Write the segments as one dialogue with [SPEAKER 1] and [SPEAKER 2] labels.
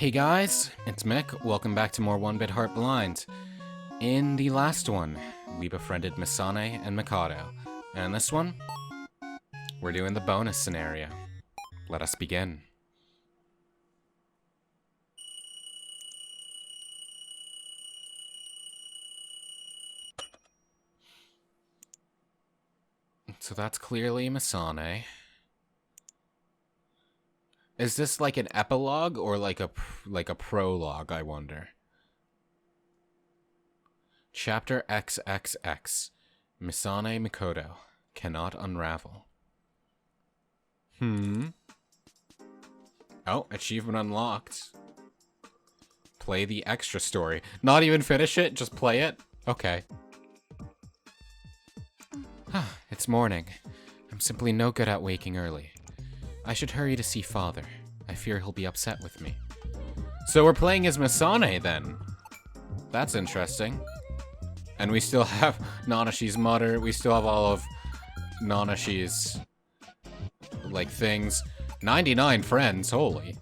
[SPEAKER 1] Hey guys, it's Mick. Welcome back to more 1BitHeart Blind. In the last one, we befriended Misane and Mikado. And in this one, we're doing the bonus scenario. Let us begin. So that's clearly Misane. Is this like an epilogue or like a prologue, I wonder? Chapter XXX. Misane Mikoto cannot unravel. Oh, achievement unlocked. Play the extra story. Not even finish it, just play it? Okay. It's morning. I'm simply no good at waking early. I should hurry to see father. I fear he'll be upset with me. So we're playing as Misane then. That's interesting. And we still have Nanashi's mother. We still have all of Nanashi's, like, things. 99 friends, holy.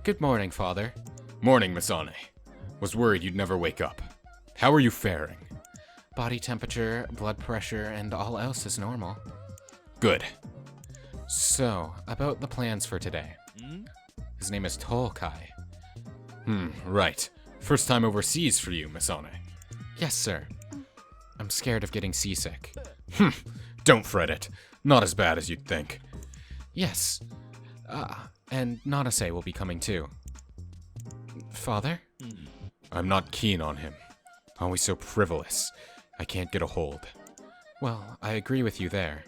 [SPEAKER 1] Good morning, father.
[SPEAKER 2] Morning, Misane. Was worried you'd never wake up. How are you faring?
[SPEAKER 1] Body temperature, blood pressure, and all else is normal.
[SPEAKER 2] Good.
[SPEAKER 1] So, about the plans for today. His name is Tolkai.
[SPEAKER 2] Right. First time overseas for you, Misane.
[SPEAKER 1] Yes, sir. I'm scared of getting seasick.
[SPEAKER 2] Don't fret it. Not as bad as you'd think.
[SPEAKER 1] Yes. And Nanase will be coming too. Father?
[SPEAKER 2] I'm not keen on him. Always so frivolous. I can't get a hold.
[SPEAKER 1] Well, I agree with you there.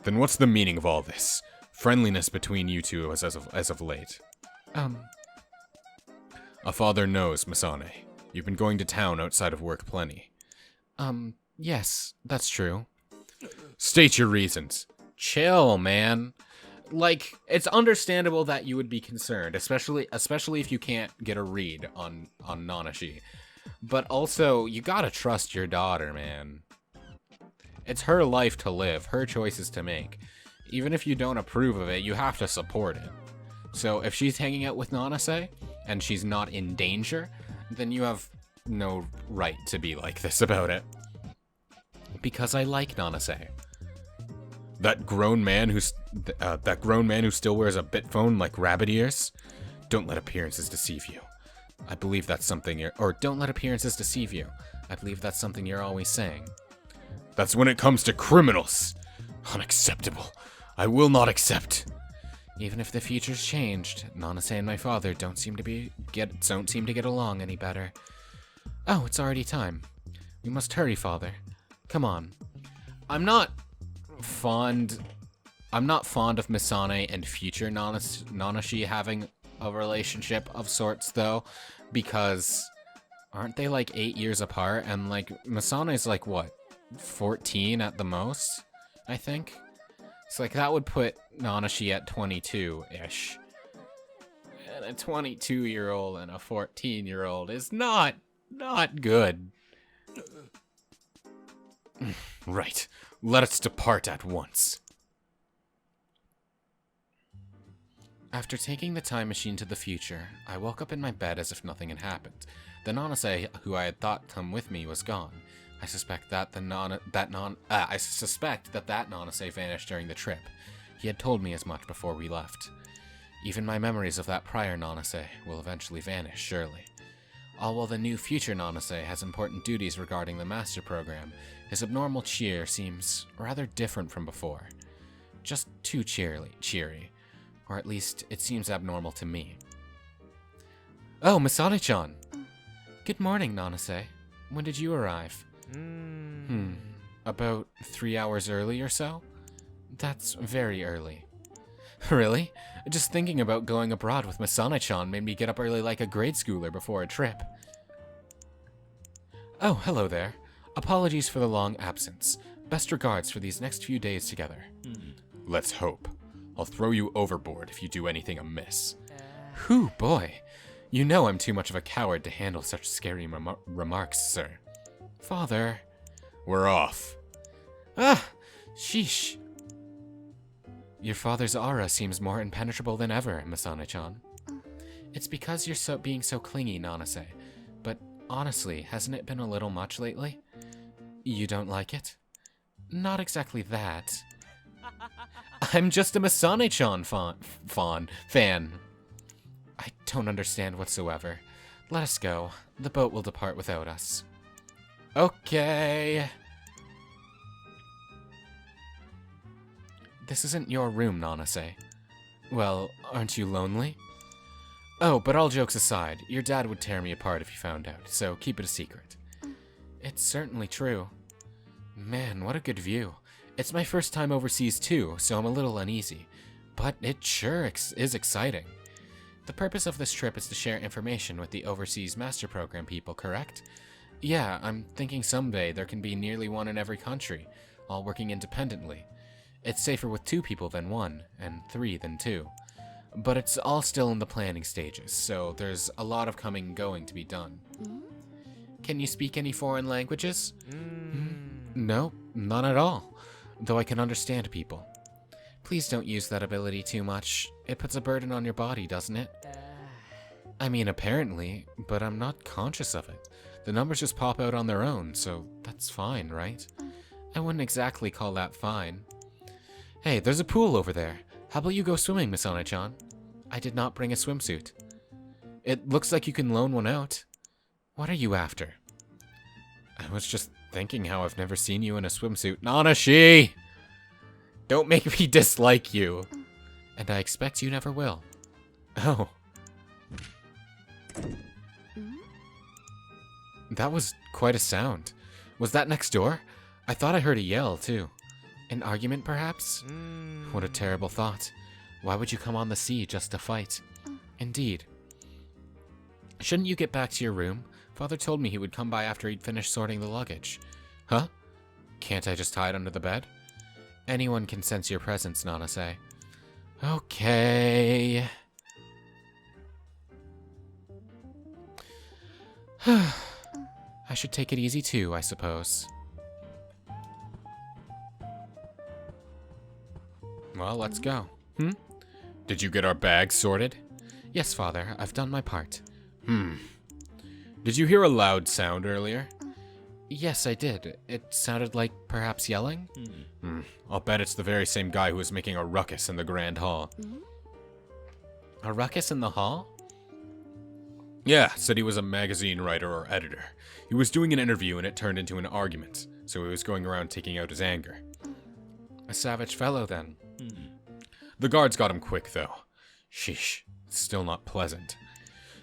[SPEAKER 2] Then what's the meaning of all this? Friendliness between you two as of late. A father knows, Misane. You've been going to town outside of work plenty.
[SPEAKER 1] Yes, that's true.
[SPEAKER 2] State your reasons.
[SPEAKER 1] Chill, man. Like, it's understandable that you would be concerned, especially if you can't get a read on Nanashi. But also, you gotta trust your daughter, man. It's her life to live, her choices to make. Even if you don't approve of it, you have to support it. So if she's hanging out with Nanase, and she's not in danger, then you have no right to be like this about it. Because I like Nanase.
[SPEAKER 2] That grown man who still wears a bit phone like rabbit ears? Don't let appearances deceive you.
[SPEAKER 1] I believe that's something don't let appearances deceive you. I believe that's something you're always saying.
[SPEAKER 2] That's when it comes to criminals. Unacceptable. I will not accept.
[SPEAKER 1] Even if the future's changed, Nanase and my father don't seem to get along any better. Oh, it's already time. We must hurry, father. Come on. I'm not fond of Misane and future Nanashi having a relationship of sorts, though, because aren't they like 8 years apart? And like Misane's like what, 14 at the most, I think. It's like that would put Nanashi at 22-ish. And a 22-year-old and a 14-year-old is not good.
[SPEAKER 2] Right. Let us depart at once.
[SPEAKER 1] After taking the time machine to the future, I woke up in my bed as if nothing had happened. The Nanase who I had thought come with me was gone. I suspect that Nanase vanished during the trip. He had told me as much before we left. Even my memories of that prior Nanase will eventually vanish, surely. All while the new future Nanase has important duties regarding the master program, his abnormal cheer seems rather different from before. Just too cheery. Or at least, it seems abnormal to me. Oh, Misane-chan! Good morning, Nanase. When did you arrive? About 3 hours early or so? That's very early. Really? Just thinking about going abroad with Misane-chan made me get up early like a grade schooler before a trip. Oh, hello there. Apologies for the long absence. Best regards for these next few days together.
[SPEAKER 2] Let's hope. I'll throw you overboard if you do anything amiss.
[SPEAKER 1] Whew, boy. You know I'm too much of a coward to handle such scary remarks, sir. Father.
[SPEAKER 2] We're off.
[SPEAKER 1] Sheesh. Your father's aura seems more impenetrable than ever, Misane-chan. It's because you're being so clingy, Nanase. But honestly, hasn't it been a little much lately? You don't like it? Not exactly that. I'm just a Masane-chan fan. I don't understand whatsoever. Let us go. The boat will depart without us. Okay. This isn't your room, Nanase. Well, aren't you lonely? Oh, but all jokes aside, your dad would tear me apart if he found out, so keep it a secret. It's certainly true. Man, what a good view. It's my first time overseas too, so I'm a little uneasy. But it sure is exciting. The purpose of this trip is to share information with the Overseas Master Program people, correct? Yeah, I'm thinking someday there can be nearly one in every country, all working independently. It's safer with 2 people than 1, and 3 than 2. But it's all still in the planning stages, so there's a lot of coming and going to be done. Can you speak any foreign languages? No, none at all, though I can understand people. Please don't use that ability too much. It puts a burden on your body, doesn't it? I mean, apparently, but I'm not conscious of it. The numbers just pop out on their own, so that's fine, right? I wouldn't exactly call that fine. Hey, there's a pool over there. How about you go swimming, Miss One-chan? I did not bring a swimsuit. It looks like you can loan one out. What are you after? I was just thinking how I've never seen you in a swimsuit. Nanashi! Don't make me dislike you. And I expect you never will. Oh. That was quite a sound. Was that next door? I thought I heard a yell, too. An argument, perhaps? What a terrible thought. Why would you come on the sea just to fight? Indeed. Shouldn't you get back to your room? Father told me he would come by after he'd finished sorting the luggage. Huh? Can't I just hide under the bed? Anyone can sense your presence, Nanase. Okay. I should take it easy too, I suppose. Well, let's go.
[SPEAKER 2] Did you get our bags sorted?
[SPEAKER 1] Yes, Father, I've done my part.
[SPEAKER 2] Did you hear a loud sound earlier?
[SPEAKER 1] Yes, I did. It sounded like perhaps yelling?
[SPEAKER 2] I'll bet it's the very same guy who was making a ruckus in the Grand Hall.
[SPEAKER 1] A ruckus in the hall?
[SPEAKER 2] Yeah, said he was a magazine writer or editor. He was doing an interview and it turned into an argument, so he was going around taking out his anger.
[SPEAKER 1] A savage fellow, then.
[SPEAKER 2] The guards got him quick, though. Sheesh, it's still not pleasant.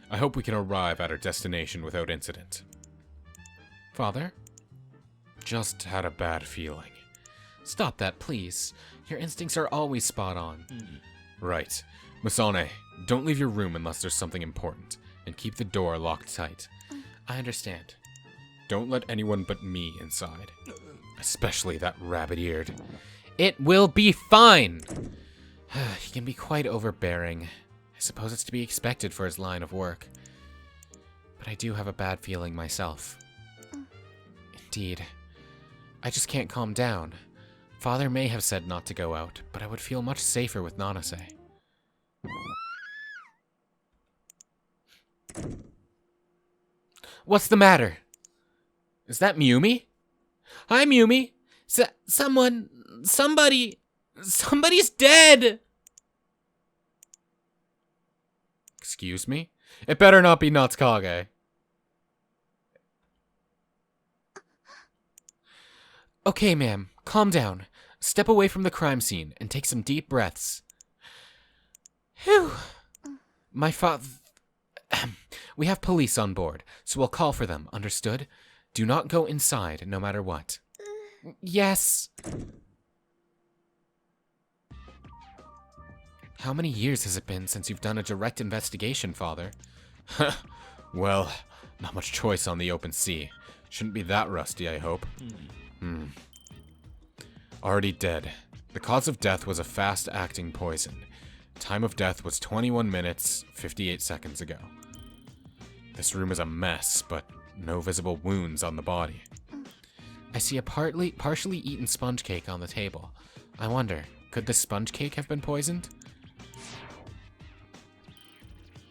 [SPEAKER 2] I hope we can arrive at our destination without incident.
[SPEAKER 1] Father?
[SPEAKER 2] Just had a bad feeling.
[SPEAKER 1] Stop that, please. Your instincts are always spot on.
[SPEAKER 2] Right. Masane, don't leave your room unless there's something important, and keep the door locked tight.
[SPEAKER 1] I understand.
[SPEAKER 2] Don't let anyone but me inside. Especially that rabbit-eared.
[SPEAKER 1] It will be fine! He can be quite overbearing. I suppose it's to be expected for his line of work. But I do have a bad feeling myself. Indeed. I just can't calm down. Father may have said not to go out, but I would feel much safer with Nanase. What's the matter? Is that Miyumi? Hi, Miyumi. Somebody's dead! Excuse me? It better not be Natsuki. Okay, ma'am. Calm down. Step away from the crime scene and take some deep breaths. Whew. My father... We have police on board, so we'll call for them, understood? Do not go inside, no matter what. Yes. How many years has it been since you've done a direct investigation, Father?
[SPEAKER 2] Well, not much choice on the open sea. Shouldn't be that rusty, I hope. Already dead. The cause of death was a fast-acting poison. Time of death was 21 minutes, 58 seconds ago. This room is a mess, but no visible wounds on the body.
[SPEAKER 1] I see a partially eaten sponge cake on the table. I wonder, could this sponge cake have been poisoned?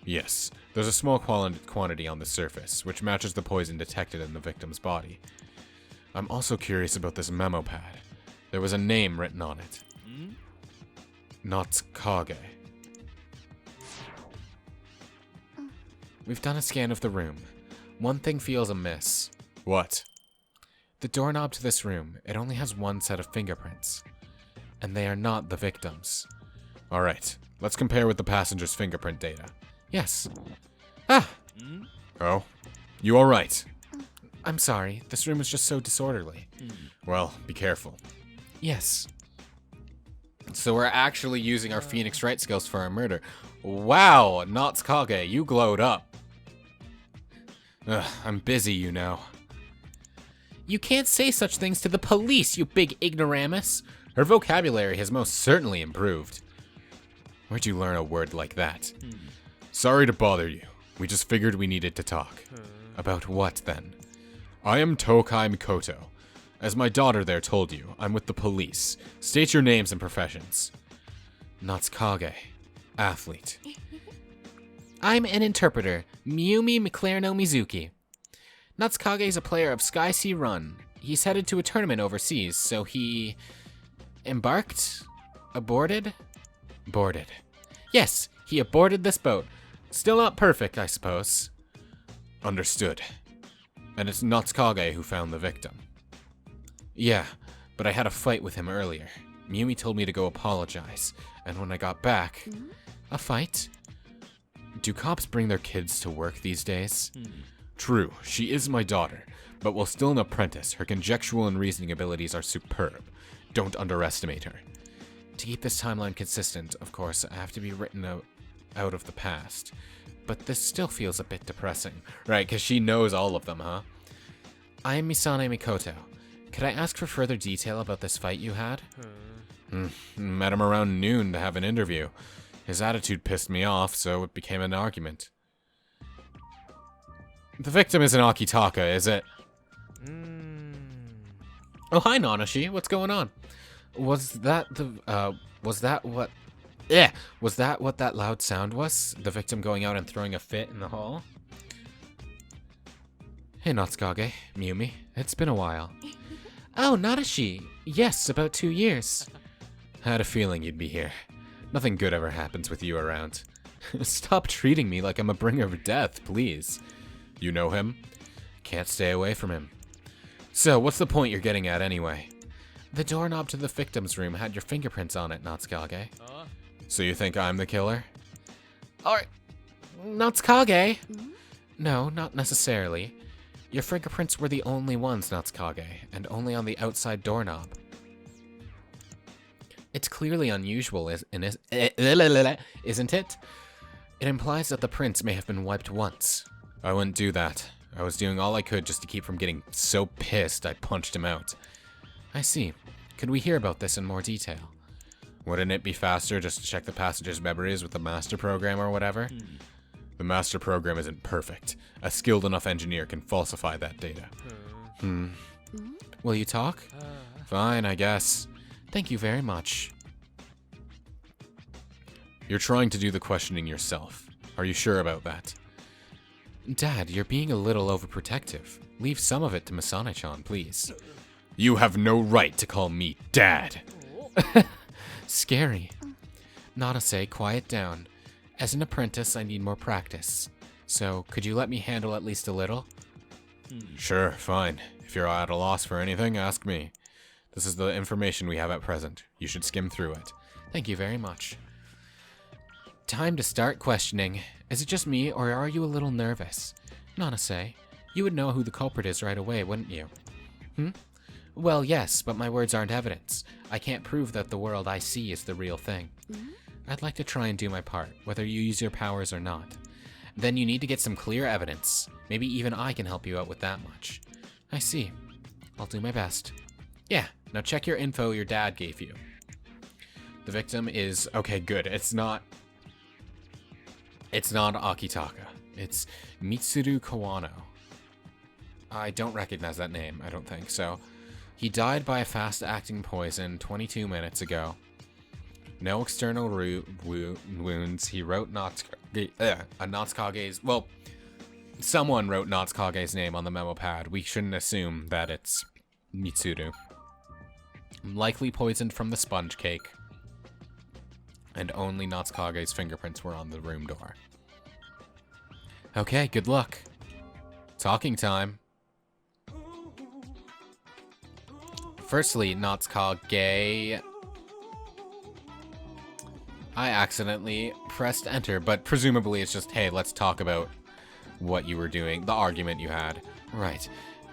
[SPEAKER 2] Yes, there's a small quantity on the surface, which matches the poison detected in the victim's body. I'm also curious about this memo pad. There was a name written on it. Natskage.
[SPEAKER 1] We've done a scan of the room. One thing feels amiss.
[SPEAKER 2] What?
[SPEAKER 1] The doorknob to this room, it only has one set of fingerprints. And they are not the victim's.
[SPEAKER 2] Alright, let's compare with the passenger's fingerprint data.
[SPEAKER 1] Yes. Ah!
[SPEAKER 2] Oh? You alright?
[SPEAKER 1] I'm sorry, this room is just so disorderly.
[SPEAKER 2] Well, be careful.
[SPEAKER 1] Yes. So we're actually using our Phoenix Wright skills for our murder. Wow, Natskage, you glowed up.
[SPEAKER 2] Ugh, I'm busy, you know.
[SPEAKER 1] You can't say such things to the police, you big ignoramus.
[SPEAKER 2] Her vocabulary has most certainly improved. Where'd you learn a word like that? Sorry to bother you. We just figured we needed to talk.
[SPEAKER 1] About what, then?
[SPEAKER 2] I am Tokai Mikoto. As my daughter there told you, I'm with the police. State your names and professions.
[SPEAKER 1] Natskage. Athlete. I'm an interpreter, Miyumi McLaren Mizuki. Natskage is a player of Sky Sea Run. He's headed to a tournament overseas, so he... embarked? Aborted? Boarded. Yes, he aborted this boat. Still not perfect, I suppose.
[SPEAKER 2] Understood. And it's Natskage who found the victim.
[SPEAKER 1] Yeah, but I had a fight with him earlier. Miyumi told me to go apologize, and when I got back... A fight?
[SPEAKER 2] Do cops bring their kids to work these days? True, she is my daughter, but while still an apprentice, her conjectural and reasoning abilities are superb. Don't underestimate her.
[SPEAKER 1] To keep this timeline consistent, of course, I have to be written out of the past. But this still feels a bit depressing.
[SPEAKER 2] Right, because she knows all of them, huh?
[SPEAKER 1] I am Misane Mikoto. Could I ask for further detail about this fight you had?
[SPEAKER 2] Met him around noon to have an interview. His attitude pissed me off, so it became an argument. The victim isn't Akitaka, is it?
[SPEAKER 1] Oh, hi, Nanashi. What's going on? Was that what that loud sound was? The victim going out and throwing a fit in the hall? Hey, Natskage, Miyumi. It's been a while. Oh, Nanashi. Yes, about 2 years.
[SPEAKER 2] Had a feeling you'd be here. Nothing good ever happens with you around.
[SPEAKER 1] Stop treating me like I'm a bringer of death, please.
[SPEAKER 2] You know him?
[SPEAKER 1] Can't stay away from him. So, what's the point you're getting at anyway? The doorknob to the victim's room had your fingerprints on it, Natskage.
[SPEAKER 2] So you think I'm the killer?
[SPEAKER 1] Alright. Natskage? No, not necessarily. Your fingerprints were the only ones, Natskage, and only on the outside doorknob. It's clearly unusual, isn't it? It implies that the prints may have been wiped once.
[SPEAKER 2] I wouldn't do that. I was doing all I could just to keep from getting so pissed I punched him out.
[SPEAKER 1] I see. Could we hear about this in more detail?
[SPEAKER 2] Wouldn't it be faster just to check the passenger's memories with the master program or whatever? The master program isn't perfect. A skilled enough engineer can falsify that data.
[SPEAKER 1] Will you talk?
[SPEAKER 2] Fine, I guess.
[SPEAKER 1] Thank you very much.
[SPEAKER 2] You're trying to do the questioning yourself. Are you sure about that?
[SPEAKER 1] Dad, you're being a little overprotective. Leave some of it to Masane-chan, please.
[SPEAKER 2] You have no right to call me Dad.
[SPEAKER 1] Scary. Nanase, quiet down. As an apprentice, I need more practice. So, could you let me handle at least a little?
[SPEAKER 2] Sure, fine. If you're at a loss for anything, ask me. This is the information we have at present. You should skim through it.
[SPEAKER 1] Thank you very much. Time to start questioning. Is it just me, or are you a little nervous? Nanase, you would know who the culprit is right away, wouldn't you? Well, yes, but my words aren't evidence. I can't prove that the world I see is the real thing. I'd like to try and do my part, whether you use your powers or not. Then you need to get some clear evidence. Maybe even I can help you out with that much. I see. I'll do my best. Yeah, now check your info your dad gave you. The victim is... Okay, good. It's not Akitaka. It's Mitsuru Kawano. I don't recognize that name, I don't think. So, he died by a fast-acting poison 22 minutes ago.
[SPEAKER 2] No external wounds. He wrote Natsukage's... Well, someone wrote Natsukage's name on the memo pad. We shouldn't assume that it's Mitsuru. Likely poisoned from the sponge cake. And only Natsukage's fingerprints were on the room door. Okay, good luck. Talking time. Firstly, Natsukage... I accidentally pressed enter, but presumably it's just, hey, let's talk about what you were doing, the argument you had. Right.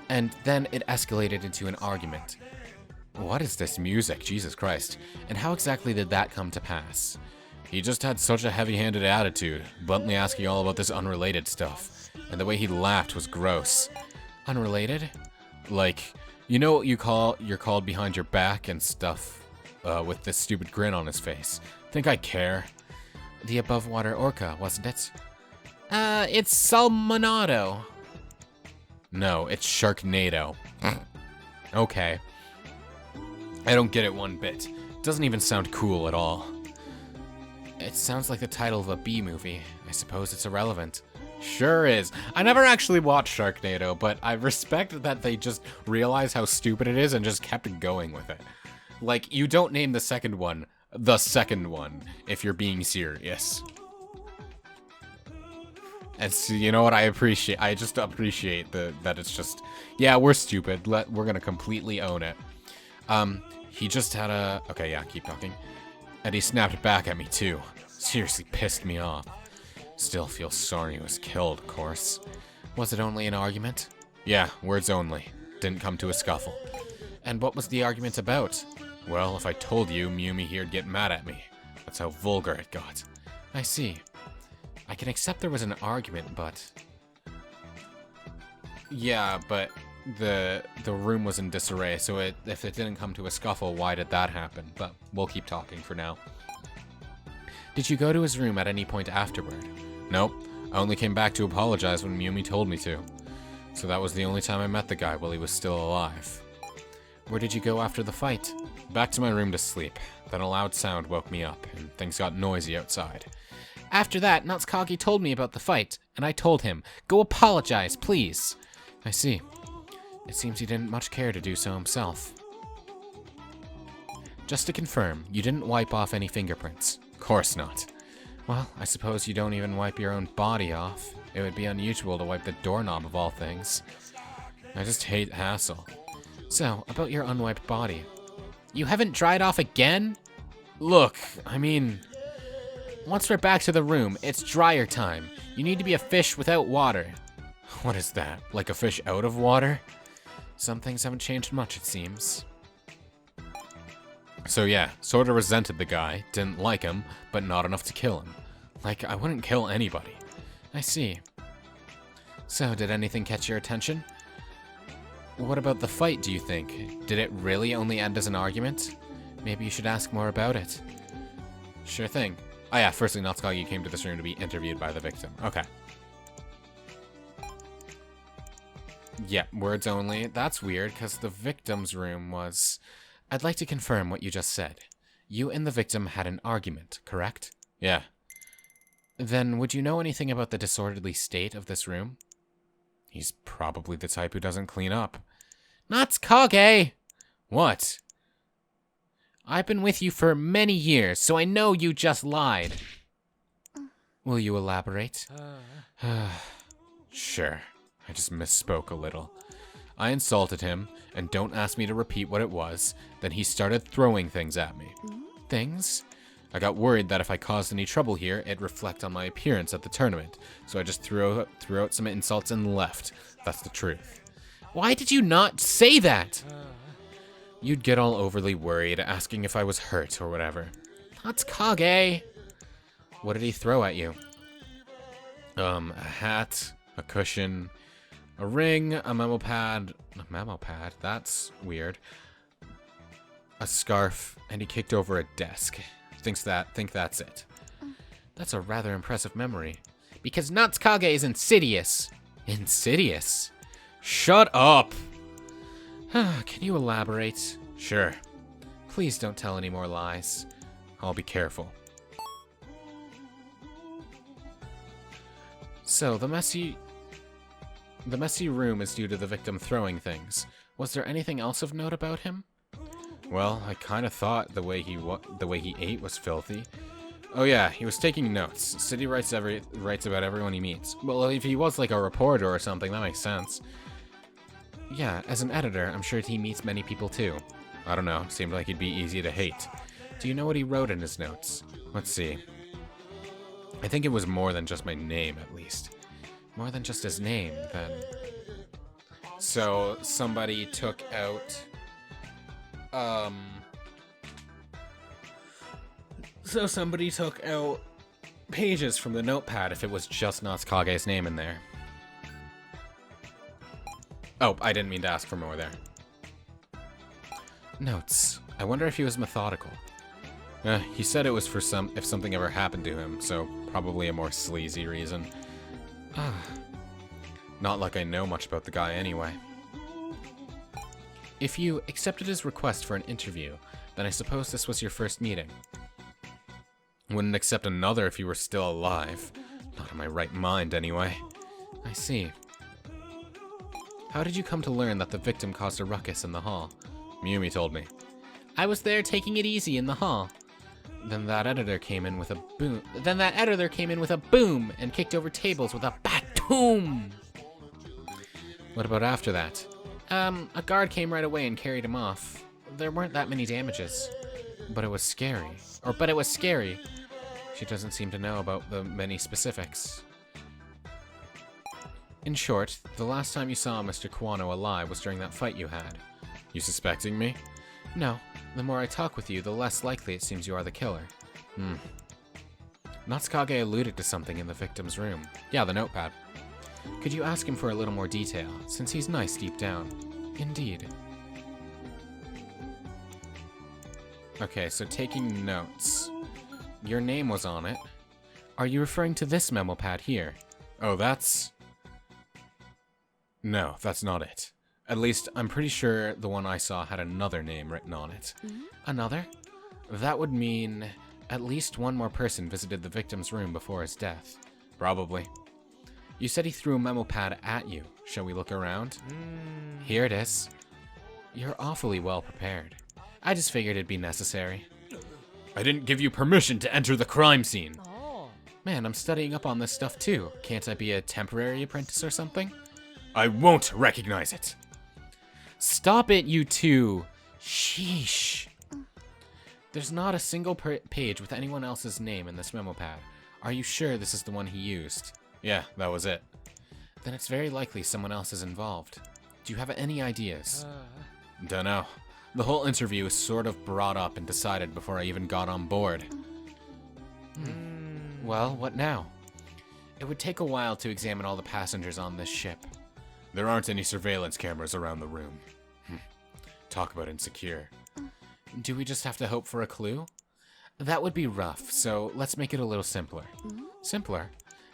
[SPEAKER 2] And then it escalated into an argument. What is this music? Jesus Christ. And how exactly did that come to pass? He just had such a heavy-handed attitude, bluntly asking all about this unrelated stuff. And the way he laughed was gross. Unrelated? Like, you know what you're called behind your back and stuff, with this stupid grin on his face. Think I care? The above-water orca, wasn't it? It's Salmonado. No, it's Sharknado. Okay. I don't get it one bit. It doesn't even sound cool at all. It sounds like the title of a B-movie. I suppose it's irrelevant. Sure is. I never actually watched Sharknado, but I respect that they just realized how stupid it is and just kept going with it. Like, you don't name the second one if you're being serious. And so, you know what I just appreciate that it's just, yeah, we're stupid. We're gonna completely own it. He just had a... Okay, yeah, keep talking. And he snapped back at me, too. Seriously pissed me off. Still feel sorry he was killed, of course. Was it only an argument? Yeah, words only. Didn't come to a scuffle. And what was the argument about? Well, if I told you, Miyumi here'd get mad at me. That's how vulgar it got. I see. I can accept there was an argument, but... Yeah, but... The room was in disarray, so if it didn't come to a scuffle, why did that happen? But we'll keep talking for now. Did you go to his room at any point afterward? Nope. I only came back to apologize when Miyumi told me to. So that was the only time I met the guy while he was still alive. Where did you go after the fight? Back to my room to sleep. Then a loud sound woke me up, and things got noisy outside. After that, Natsukage told me about the fight, and I told him, go apologize, please. I see. It seems he didn't much care to do so himself. Just to confirm, you didn't wipe off any fingerprints? Course not. Well, I suppose you don't even wipe your own body off. It would be unusual to wipe the doorknob of all things. I just hate hassle. So, about your unwiped body. You haven't dried off again? Look, I mean... Once we're back to the room, it's dryer time. You need to be a fish without water. What is that? Like a fish out of water? Some things haven't changed much, it seems. So yeah, sorta resented the guy, didn't like him, but not enough to kill him. Like, I wouldn't kill anybody. I see. So, did anything catch your attention? What about the fight, do you think? Did it really only end as an argument? Maybe you should ask more about it. Sure thing. Oh yeah, firstly, Natsukage came to this room to be interviewed by the victim. Okay. Yeah, words only. That's weird, because the victim's room was... I'd like to confirm what you just said. You and the victim had an argument, correct? Yeah. Then, would you know anything about the disorderly state of this room? He's probably the type who doesn't clean up. Natsukage! What? I've been with you for many years, so I know you just lied. Will you elaborate? Sure. I just misspoke a little. I insulted him, and don't ask me to repeat what it was. Then he started throwing things at me. Things? I got worried that if I caused any trouble here, it'd reflect on my appearance at the tournament. So I just threw out some insults and left. That's the truth. Why did you not say that? You'd get all overly worried, asking if I was hurt or whatever. Natsukage! What did he throw at you? A hat, a cushion, a ring, a memo pad. A memo pad? That's weird. A scarf, and he kicked over a desk. Think that's it. That's a rather impressive memory. Because Natsukage is insidious. Insidious? Shut up! Can you elaborate? Sure. Please don't tell any more lies. I'll be careful.
[SPEAKER 1] So, the messy room is due to the victim throwing things. Was there anything else of note about him?
[SPEAKER 2] Well, I kind of thought the way he ate was filthy. Oh yeah, he was taking notes. Said he writes about everyone he meets. Well, if he was like a reporter or something, that makes sense.
[SPEAKER 1] Yeah, as an editor, I'm sure he meets many people too.
[SPEAKER 2] I don't know, seemed like he'd be easy to hate.
[SPEAKER 1] Do you know what he wrote in his notes?
[SPEAKER 2] Let's see. I think it was more than just my name, at least.
[SPEAKER 1] More than just his name, then.
[SPEAKER 2] So, somebody took out...
[SPEAKER 1] So somebody took out pages from the notepad if it was just Natsukage's name in there.
[SPEAKER 2] Oh, I didn't mean to ask for more there.
[SPEAKER 1] Notes. I wonder if he was methodical.
[SPEAKER 2] He said it was for if something ever happened to him, so probably a more sleazy reason. Not like I know much about the guy anyway.
[SPEAKER 1] If you accepted his request for an interview, then I suppose this was your first meeting.
[SPEAKER 2] Wouldn't accept another if he were still alive. Not in my right mind, anyway.
[SPEAKER 1] I see. How did you come to learn that the victim caused a ruckus in the hall?
[SPEAKER 2] Miyumi told me.
[SPEAKER 1] I was there taking it easy in the hall. Then that editor came in with a boom and kicked over tables with a batoom. What about after that? A guard came right away and carried him off. There weren't that many damages. But it was scary. She doesn't seem to know about the many specifics. In short, the last time you saw Mr. Kawano alive was during that fight you had.
[SPEAKER 2] You suspecting me?
[SPEAKER 1] No. The more I talk with you, the less likely it seems you are the killer. Natsukage alluded to something in the victim's room.
[SPEAKER 2] Yeah, the notepad.
[SPEAKER 1] Could you ask him for a little more detail, since he's nice deep down? Indeed. Okay, so taking notes. Your name was on it. Are you referring to this memo pad here?
[SPEAKER 2] Oh, that's... No, that's not it. At least, I'm pretty sure the one I saw had another name written on it.
[SPEAKER 1] Another? That would mean at least one more person visited the victim's room before his death.
[SPEAKER 2] Probably.
[SPEAKER 1] You said he threw a memo pad at you. Shall we look around? Here it is. You're awfully well prepared. I just figured it'd be necessary.
[SPEAKER 2] I didn't give you permission to enter the crime scene.
[SPEAKER 1] Man, I'm studying up on this stuff too. Can't I be a temporary apprentice or something?
[SPEAKER 2] I won't recognize it.
[SPEAKER 1] Stop it, you two. Sheesh. There's not a single page with anyone else's name in this memo pad. Are you sure this is the one he used?
[SPEAKER 2] Yeah, that was it.
[SPEAKER 1] Then it's very likely someone else is involved. Do you have any ideas?
[SPEAKER 2] Dunno. The whole interview was sort of brought up and decided before I even got on board.
[SPEAKER 1] Well, what now? It would take a while to examine all the passengers on this ship.
[SPEAKER 2] There aren't any surveillance cameras around the room. Talk about insecure.
[SPEAKER 1] Do we just have to hope for a clue? That would be rough, so let's make it a little simpler. Simpler?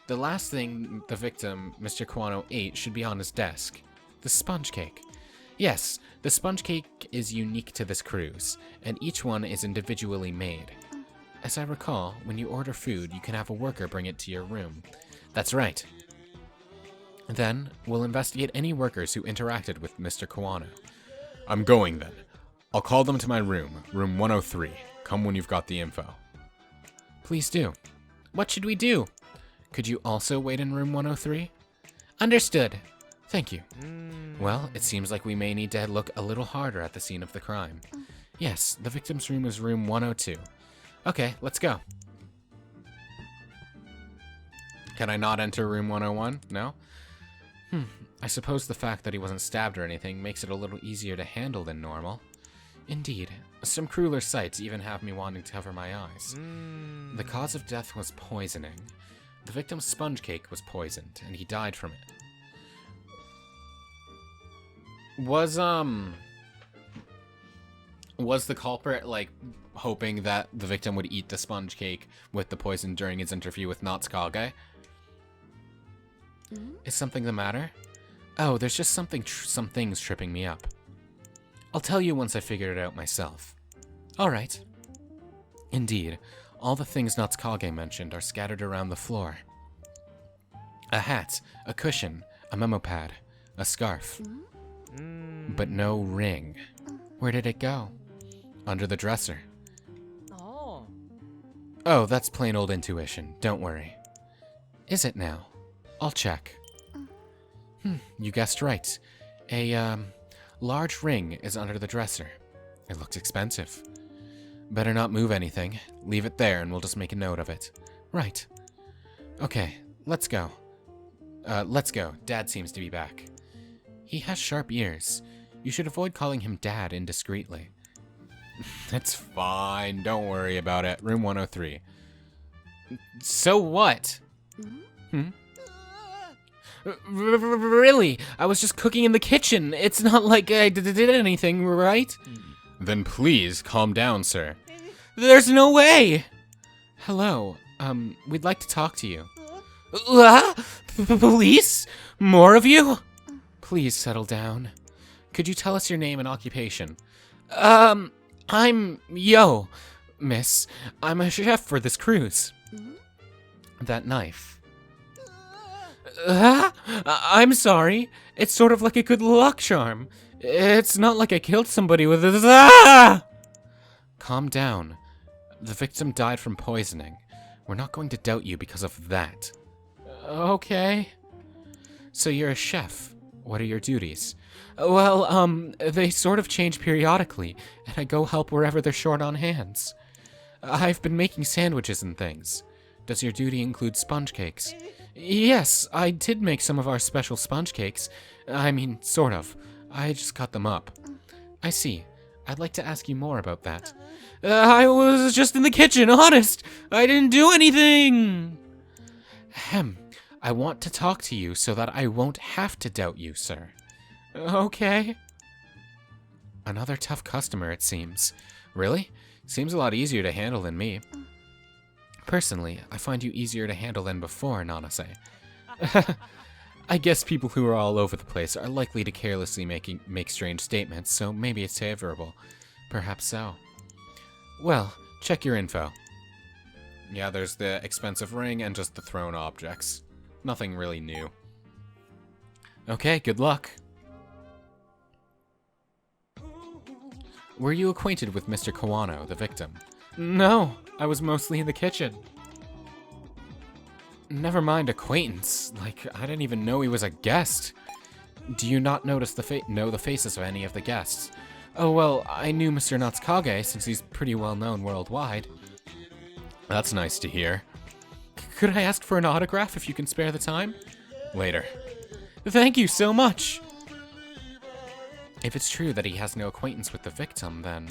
[SPEAKER 1] The last thing the victim, Mr. Kawano, ate should be on his desk. The sponge cake. Yes, the sponge cake is unique to this cruise, and each one is individually made. As I recall, when you order food, you can have a worker bring it to your room. That's right. Then, we'll investigate any workers who interacted with Mr. Kawano.
[SPEAKER 2] I'm going then. I'll call them to my room, room 103. Come when you've got the info.
[SPEAKER 1] Please do. What should we do? Could you also wait in room 103? Understood. Thank you. Well, it seems like we may need to look a little harder at the scene of the crime. Yes, the victim's room is room 102. Okay, let's go. Can I not enter room 101? No? I suppose the fact that he wasn't stabbed or anything makes it a little easier to handle than normal. Indeed. Some crueler sights even have me wanting to cover my eyes. The cause of death was poisoning. The victim's sponge cake was poisoned, and he died from it. Was the culprit, like, hoping that the victim would eat the sponge cake with the poison during his interview with Natsukage? Is something the matter? Oh, there's just some things tripping me up. I'll tell you once I figure it out myself. Alright. Indeed, all the things Natsuki mentioned are scattered around the floor. A hat, a cushion, a memo pad, a scarf. But no ring. Where did it go? Under the dresser. Oh, that's plain old intuition. Don't worry. Is it now? I'll check. You guessed right. A, large ring is under the dresser. It looks expensive. Better not move anything. Leave it there and we'll just make a note of it. Right. Okay, let's go. Let's go. Dad seems to be back. He has sharp ears. You should avoid calling him Dad indiscreetly. It's fine. Don't worry about it. Room 103. So what? Really? I was just cooking in the kitchen. It's not like I did anything, right? Then please calm down, sir. There's no way! Hello. We'd like to talk to you. Police? More of you? Please settle down. Could you tell us your name and occupation? I'm Yo, miss. I'm a chef for this cruise. That knife. I'm sorry. It's sort of like a good luck charm. It's not like I killed somebody with this. Calm down. The victim died from poisoning. We're not going to doubt you because of that. Okay. So you're a chef. What are your duties? Well, they sort of change periodically, and I go help wherever they're short on hands. I've been making sandwiches and things. Does your duty include sponge cakes? Yes, I did make some of our special sponge cakes. I mean, sort of. I just cut them up. I see. I'd like to ask you more about that. I was just in the kitchen, honest! I didn't do anything! I want to talk to you so that I won't have to doubt you, sir. Okay. Another tough customer, it seems. Really? Seems a lot easier to handle than me. Personally, I find you easier to handle than before, Nanase. I guess people who are all over the place are likely to carelessly make strange statements, so maybe it's favorable. Perhaps so. Well, check your info. Yeah, there's the expensive ring and just the thrown objects. Nothing really new. Okay, good luck. Were you acquainted with Mr. Kawano, the victim? No, I was mostly in the kitchen. Never mind acquaintance. Like, I didn't even know he was a guest. Do you not notice know the faces of any of the guests? Oh, well, I knew Mr. Natsuki since he's pretty well known worldwide. That's nice to hear. Could I ask for an autograph if you can spare the time? Later. Thank you so much! If it's true that he has no acquaintance with the victim, then...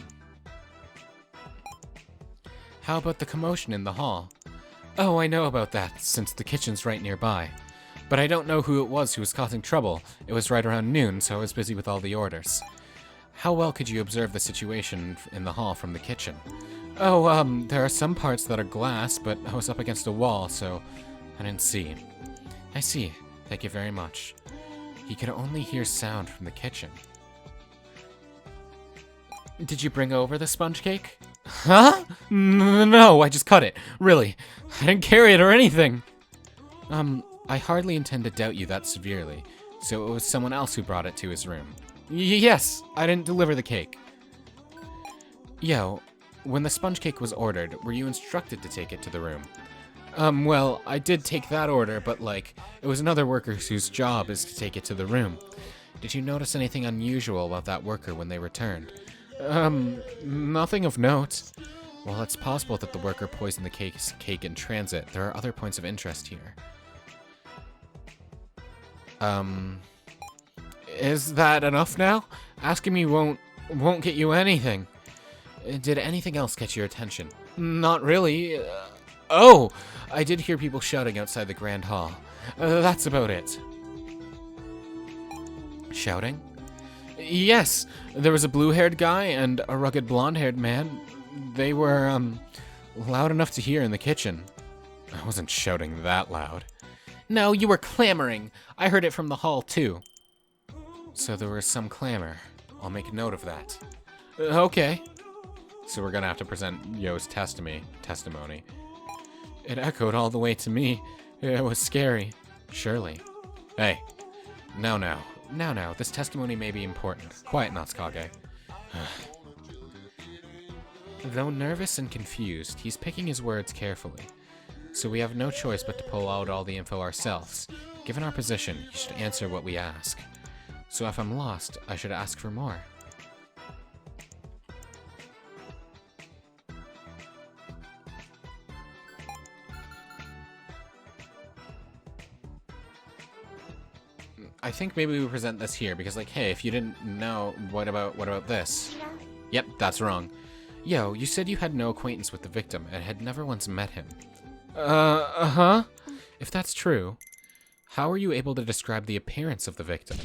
[SPEAKER 1] How about the commotion in the hall? Oh, I know about that, since the kitchen's right nearby. But I don't know who it was who was causing trouble. It was right around noon, so I was busy with all the orders. How well could you observe the situation in the hall from the kitchen? Oh, there are some parts that are glass, but I was up against a wall, so I didn't see. I see. Thank you very much. He could only hear sound from the kitchen. Did you bring over the sponge cake? Huh? No, I just cut it. Really. I didn't carry it or anything. I hardly intend to doubt you that severely, so it was someone else who brought it to his room. Yes, I didn't deliver the cake. Yo, when the sponge cake was ordered, were you instructed to take it to the room? Well, I did take that order, but it was another worker whose job is to take it to the room. Did you notice anything unusual about that worker when they returned? Nothing of note. Well, it's possible that the worker poisoned the cake in transit. There are other points of interest here. Is that enough now? Asking me won't get you anything. Did anything else catch your attention? Not really. Oh! I did hear people shouting outside the Grand Hall. That's about it. Shouting? Yes! There was a blue-haired guy and a rugged blonde-haired man. They were, loud enough to hear in the kitchen. I wasn't shouting that loud. No, you were clamoring. I heard it from the hall, too. So there was some clamor. I'll make note of that. Okay.
[SPEAKER 2] So we're gonna have to present Yo's testimony. It echoed all the way to me. It was scary. Surely. Hey. Now. This testimony may be important. Quiet, Natsuki. Though nervous and confused, he's picking his words carefully. So we have no choice but to pull out all the info ourselves. Given our position, he should answer what we ask. So if I'm lost, I should ask for more. I think maybe we present this here, because like, hey, if you didn't know, what about this? Yep, that's wrong. Yo, you said you had no acquaintance with the victim and had never once met him. Uh-huh. If that's true, how are you able to describe the appearance of the victim?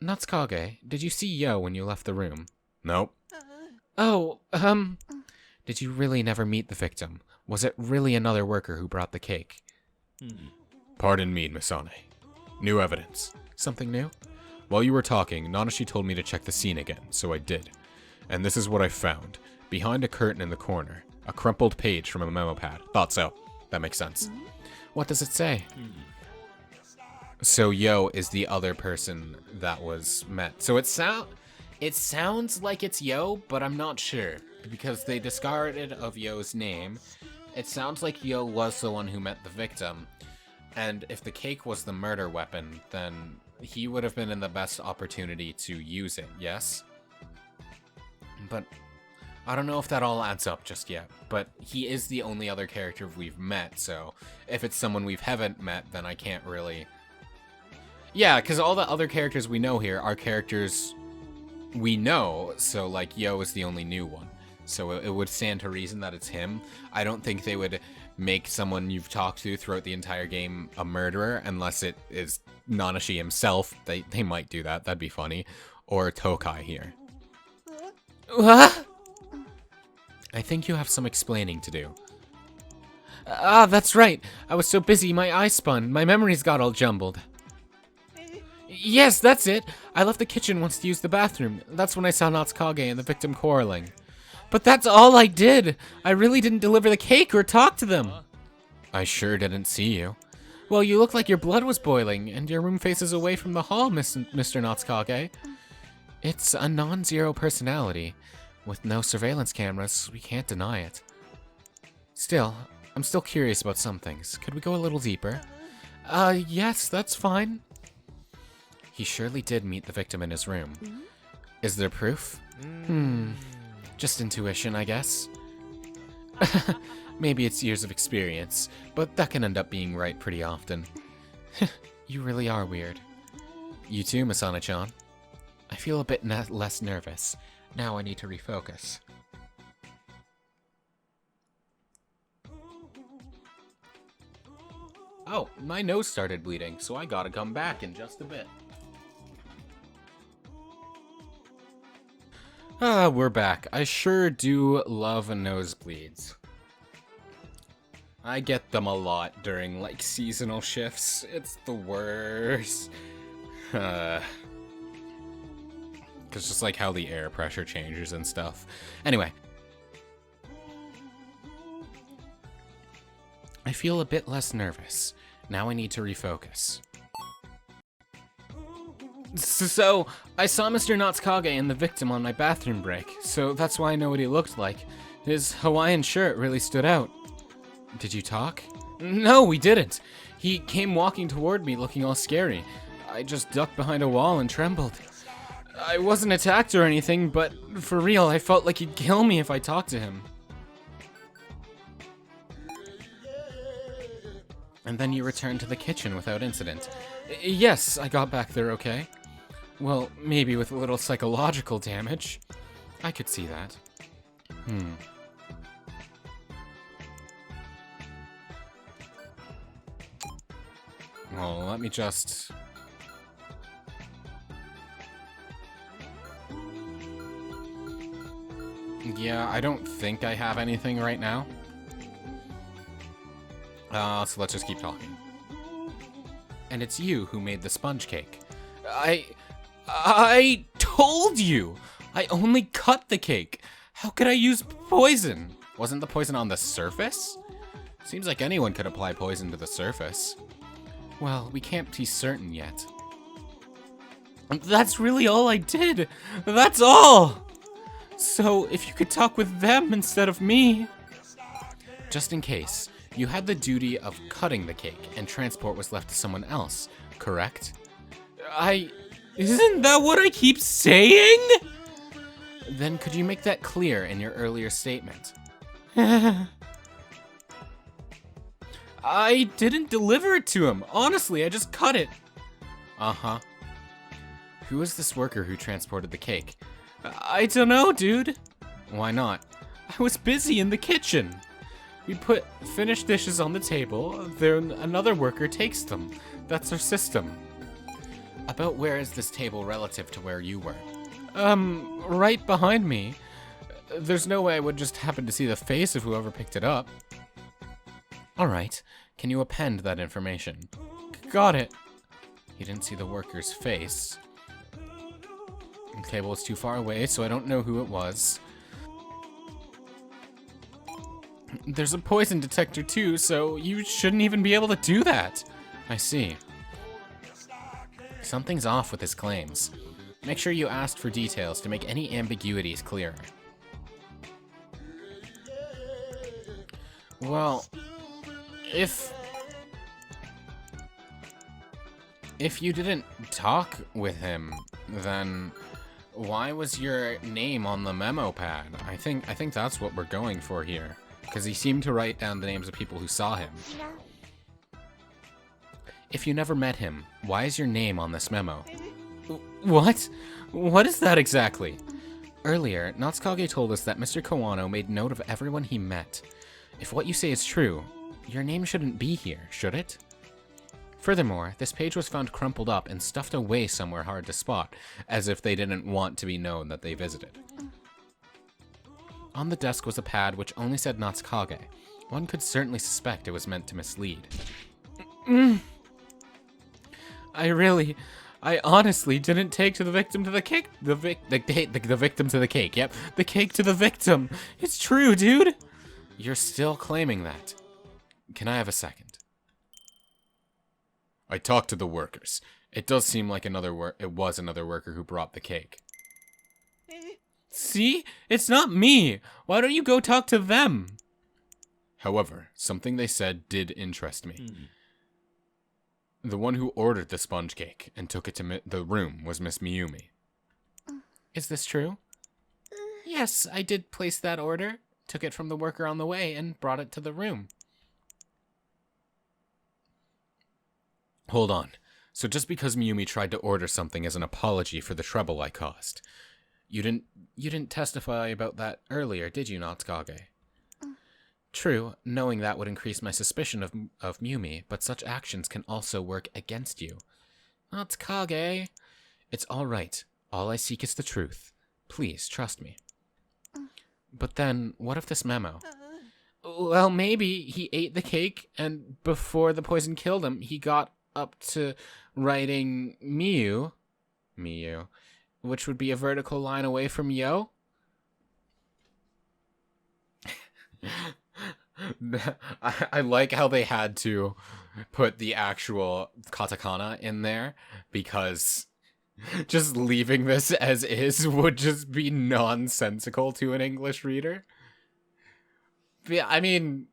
[SPEAKER 2] Natsuki, did you see Yo when you left the room? Nope. Oh, did you really never meet the victim? Was it really another worker who brought the cake? Pardon me, Misane. New evidence. Something new? While you were talking, Nanashi told me to check the scene again, so I did. And this is what I found. Behind a curtain in the corner. A crumpled page from a memo pad. Thought so. That makes sense. What does it say? So Yo is the other person that was met. So it sounds like it's Yo, but I'm not sure. Because they discarded of Yo's name. It sounds like Yo was the one who met the victim. And if the cake was the murder weapon, then he would have been in the best opportunity to use it, yes? But I don't know if that all adds up just yet. But he is the only other character we've met, so if it's someone we haven't met, then I can't really... Yeah, because all the other characters we know here are characters we know, so like Yo is the only new one. So it would stand to reason that it's him. I don't think they would make someone you've talked to throughout the entire game a murderer unless it is Nanashi himself. They might do that. That'd be funny. Or Tokai here. What? I think you have some explaining to do. Ah, that's right. I was so busy, my eyes spun. My memories got all jumbled. Yes, that's it. I left the kitchen once to use the bathroom. That's when I saw Natsuki and the victim quarreling. But that's all I did. I really didn't deliver the cake or talk to them. I sure didn't see you. Well, you look like your blood was boiling, and your room faces away from the hall, Mr. Natsuki. It's a non-zero personality. With no surveillance cameras, we can't deny it. Still, I'm still curious about some things. Could we go a little deeper? Yes, that's fine. He surely did meet the victim in his room. Is there proof? Just intuition, I guess. Maybe it's years of experience, but that can end up being right pretty often. You really are weird. You too, Misane-chan. I feel a bit less nervous. Now I need to refocus. Oh, my nose started bleeding, so I gotta come back in just a bit. We're back. I sure do love nosebleeds. I get them a lot during, like, seasonal shifts. It's the worst. Because just like how the air pressure changes and stuff. Anyway. I feel a bit less nervous. Now I need to refocus. So, I saw Mr. Natsuki and the victim on my bathroom break, so that's why I know what he looked like. His Hawaiian shirt really stood out. Did you talk? No, we didn't. He came walking toward me looking all scary. I just ducked behind a wall and trembled. I wasn't attacked or anything, but for real, I felt like he'd kill me if I talked to him. And then you returned to the kitchen without incident. Yes, I got back there okay. Well, maybe with a little psychological damage. I could see that. Well, let me just... Yeah, I don't think I have anything right now. So let's just keep talking. And it's you who made the sponge cake. I told you!
[SPEAKER 1] I only cut the cake. How could I use poison? Wasn't the poison on the surface? Seems like anyone could apply poison to the surface. Well, we can't be certain yet. That's really all I did. That's all. So, if you could talk with them instead of me. Just in case, you had the duty of cutting the cake, and transport was left to someone else, correct? Isn't that what I keep saying? Then could you make that clear in your earlier statement? I didn't deliver it to him. Honestly, I just cut it. Uh-huh. Who is this worker who transported the cake? I don't know, dude. Why not? I was busy in the kitchen. We put finished dishes on the table, then another worker takes them. That's our system. About where is this table relative to where you were? Right behind me. There's no way I would just happen to see the face of whoever picked it up. Alright, can you append that information? Got it. You didn't see the worker's face. The table was too far away, so I don't know who it was. There's a poison detector too, so you shouldn't even be able to do that. I see. Something's off with his claims. Make sure you asked for details to make any ambiguities clearer. Well, if you didn't talk with him, then why was your name on the memo pad? I think that's what we're going for here, because he seemed to write down the names of people who saw him. If you never met him, why is your name on this memo? What? What is that exactly? Earlier, Natsuki told us that Mr. Kawano made note of everyone he met. If what you say is true, your name shouldn't be here, should it? Furthermore, this page was found crumpled up and stuffed away somewhere hard to spot, as if they didn't want to be known that they visited. On the desk was a pad which only said Natsuki. One could certainly suspect it was meant to mislead. I honestly didn't take to the victim to the cake. The victim to the cake. Yep, the cake to the victim. It's true, dude. You're still claiming that. Can I have a second?
[SPEAKER 2] I talked to the workers. It does seem like it was another worker who brought the cake.
[SPEAKER 1] See? It's not me. Why don't you go talk to them?
[SPEAKER 2] However, something they said did interest me. The one who ordered the sponge cake and took it to the room was Miss Miyumi.
[SPEAKER 1] Is this true? Yes, I did place that order, took it from the worker on the way, and brought it to the room.
[SPEAKER 2] Hold on. So just because Miyumi tried to order something as an apology for the trouble I caused, you didn't testify about that earlier, did you, Natsuki? True, knowing that would increase my suspicion of Miyumi, but such actions can also work against you. Natsuki! It's all right. All I seek is the truth. Please, trust me. But then, what of this memo? Well, maybe he ate the cake, and before the poison killed him, he got up to writing Miyu, which would be a vertical line away from Yo. I like how they had to put the actual katakana in there, because just leaving this as is would just be nonsensical to an English reader. Yeah, I mean,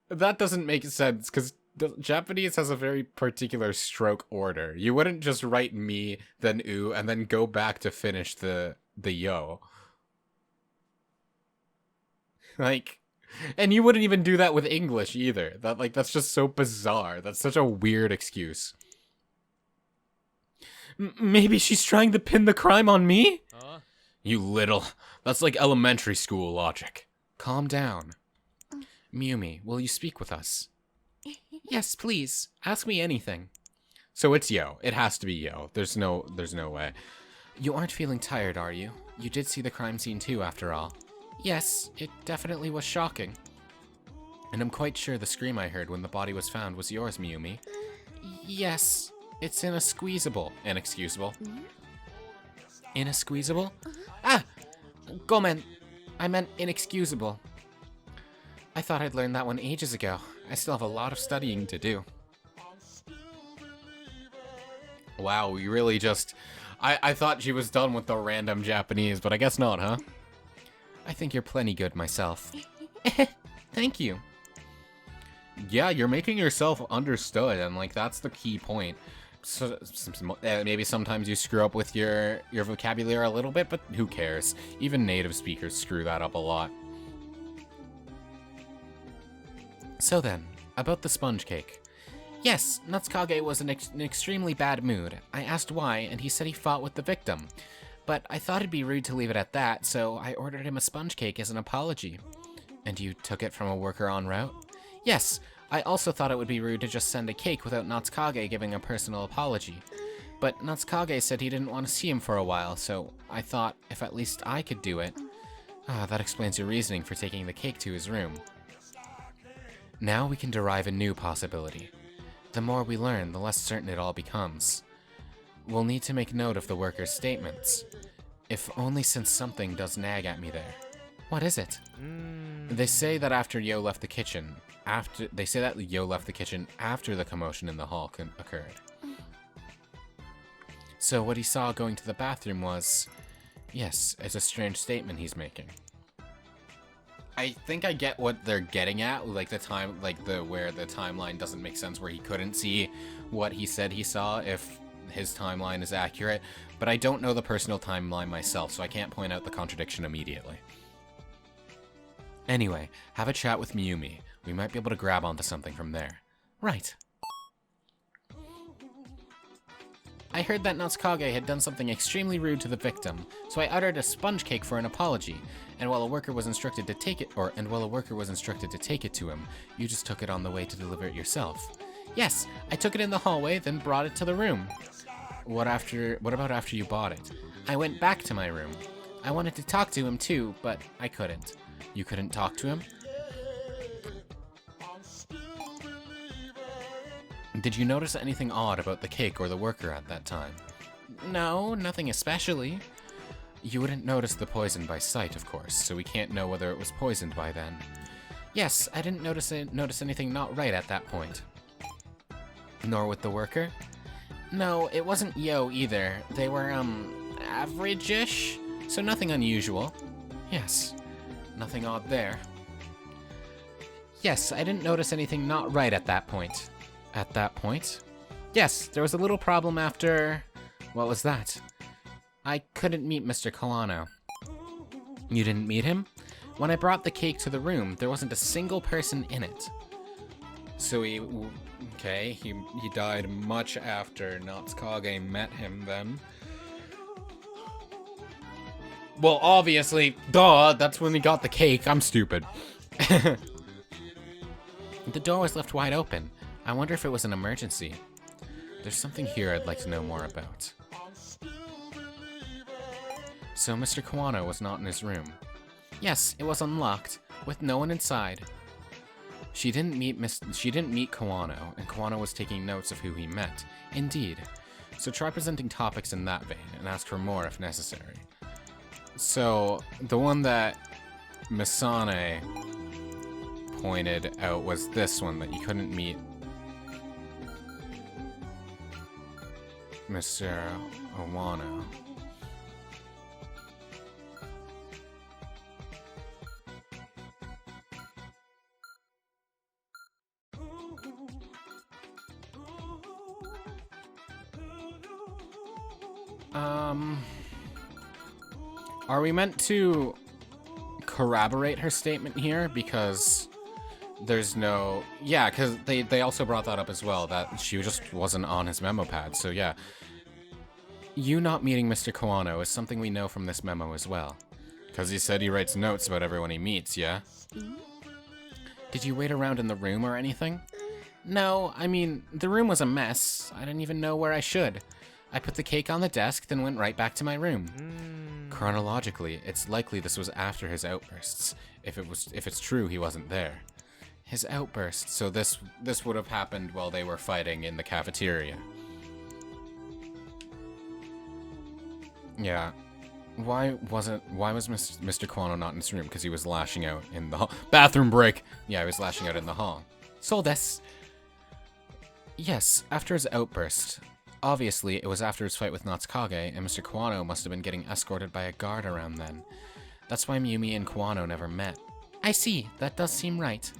[SPEAKER 2] that doesn't make sense, because Japanese has a very particular stroke order. You wouldn't just write me, then u, and then go back to finish the yo. Like, and you wouldn't even do that with English either. That's just so bizarre. That's such a weird excuse.
[SPEAKER 1] Maybe she's trying to pin the crime on me?
[SPEAKER 2] You little... That's like elementary school logic.
[SPEAKER 1] Calm down. Miyumi, will you speak with us? Yes, please. Ask me anything.
[SPEAKER 2] So it's Yo. It has to be Yo. There's no way.
[SPEAKER 1] You aren't feeling tired, are you? You did see the crime scene too, after all. Yes, it definitely was shocking. And I'm quite sure the scream I heard when the body was found was yours, Miyumi. Yes, it's inexcusable.
[SPEAKER 2] Inexcusable?
[SPEAKER 1] Inexcusable? Ah! Gomen, I meant inexcusable. I thought I'd learned that one ages ago. I still have a lot of studying to do. Wow, we really just... I thought she was done with the random Japanese, but I guess not, huh? I think you're plenty good myself. Thank you. Yeah, you're making yourself understood, and, like, that's the key point. So, maybe sometimes you screw up with your vocabulary a little bit, but who cares? Even native speakers screw that up a lot. So then, about the sponge cake. Yes, Natsukaze was in an extremely bad mood. I asked why, and he said he fought with the victim. But I thought it'd be rude to leave it at that, so I ordered him a sponge cake as an apology. And you took it from a worker en route? Yes, I also thought it would be rude to just send a cake without Natsukaze giving a personal apology. But Natsukaze said he didn't want to see him for a while, so I thought if at least I could do it. That explains your reasoning for taking the cake to his room. Now we can derive a new possibility. The more we learn, the less certain it all becomes. We'll need to make note of the worker's statements. If only since something does nag at me there. What is it? They say that after Yo left the kitchen, after the commotion in the hall occurred. So what he saw going to the bathroom was... Yes, it's a strange statement he's making. I think I get what they're getting at, like where the timeline doesn't make sense, where he couldn't see what he said he saw if his timeline is accurate, but I don't know the personal timeline myself, so I can't point out the contradiction immediately. Anyway, have a chat with Miyumi. We might be able to grab onto something from there. Right. I heard that Natsukaze had done something extremely rude to the victim, so I uttered a sponge cake for an apology, and while a worker was instructed to take it to him, you just took it on the way to deliver it yourself. Yes, I took it in the hallway, then brought it to the room. What about after you bought it? I went back to my room. I wanted to talk to him too, but I couldn't. You couldn't talk to him? Did you notice anything odd about the cake or the worker at that time? No, nothing especially. You wouldn't notice the poison by sight, of course, so we can't know whether it was poisoned by then. Yes, I didn't notice anything not right at that point. Nor with the worker? No, it wasn't Yo either. They were, average-ish, so nothing unusual. Yes, nothing odd there. Yes, I didn't notice anything not right at that point. At that point? Yes, there was a little problem after... What was that? I couldn't meet Mr. Kawano. You didn't meet him? When I brought the cake to the room, there wasn't a single person in it. So he died much after Natsukaze met him then. Well, obviously, duh, that's when he got the cake. I'm stupid. The door was left wide open. I wonder if it was an emergency. There's something here I'd like to know more about. So Mr. Kawano was not in his room. Yes, it was unlocked, with no one inside. She didn't meet Kawano, and Kawano was taking notes of who he met. Indeed. So try presenting topics in that vein, and ask for more if necessary. So, the one that Misane pointed out was this one, that you couldn't meet Mr. Owano. Are we meant to corroborate her statement here? Because there's no... Yeah, because they also brought that up as well, that she just wasn't on his memo pad, so yeah. You not meeting Mr. Kawano is something we know from this memo as well. Because he said he writes notes about everyone he meets, yeah? Did you wait around in the room or anything? No, I mean, the room was a mess. I didn't even know where I should. I put the cake on the desk, then went right back to my room. Chronologically, it's likely this was after his outbursts. If it's true, he wasn't there. His outbursts, so this would have happened while they were fighting in the cafeteria. Yeah.
[SPEAKER 2] Why was Mr. Kwano not in his room? Because he was lashing out in the hall. Bathroom break! Yeah, he was lashing out in the hall.
[SPEAKER 1] So this. Yes, after his outburst. Obviously, it was after his fight with Natsuki, and Mr. Kwano must have been getting escorted by a guard around then. That's why Mayumi and Kwano never met. I see, that does seem right.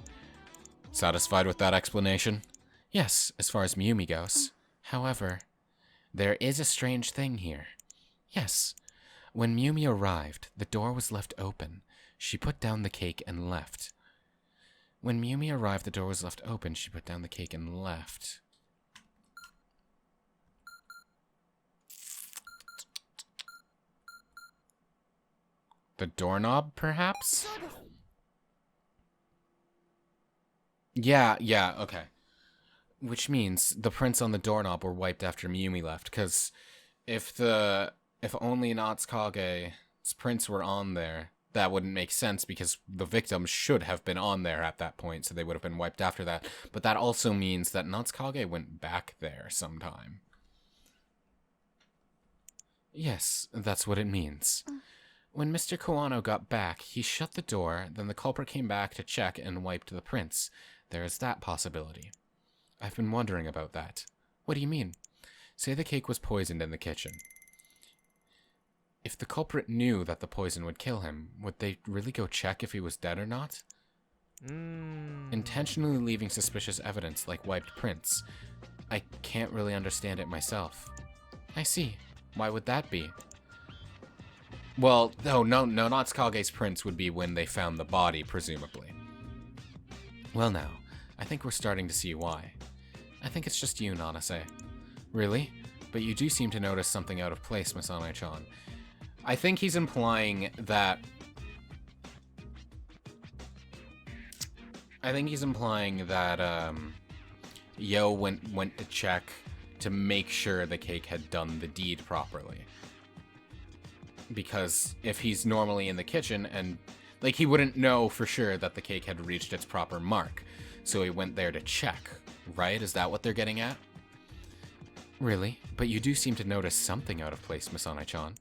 [SPEAKER 2] Satisfied with that explanation?
[SPEAKER 1] Yes, as far as Mayumi goes. However, there is a strange thing here. Yes, when Mayumi arrived, the door was left open. She put down the cake and left. When Mayumi arrived, the door was left open. She put down the cake and left.
[SPEAKER 2] The doorknob, perhaps?
[SPEAKER 1] Yeah, okay. Which means the prints on the doorknob were wiped after Mayumi left, because if only Natsukage's prints were on there, that wouldn't make sense because the victims should have been on there at that point, so they would have been wiped after that. But that also means that Natsukage went back there sometime. Yes, that's what it means. When Mr. Kawano got back, he shut the door, then the culprit came back to check and wiped the prints. There is that possibility. I've been wondering about that. What do you mean? Say the cake was poisoned in the kitchen. If the culprit knew that the poison would kill him, would they really go check if he was dead or not? Intentionally leaving suspicious evidence like wiped prints. I can't really understand it myself. I see. Why would that be? Well, no, Natsukage's prints would be when they found the body, presumably. Well now, I think we're starting to see why. I think it's just you, Nanase. Really? But you do seem to notice something out of place, Masane-chan. I think he's implying that... Yo went to check to make sure the cake had done the deed properly. Because if he's normally in the kitchen and, like, he wouldn't know for sure that the cake had reached its proper mark. So he went there to check, right? Is that what they're getting at? Really? But you do seem to notice something out of place, Masane-chan.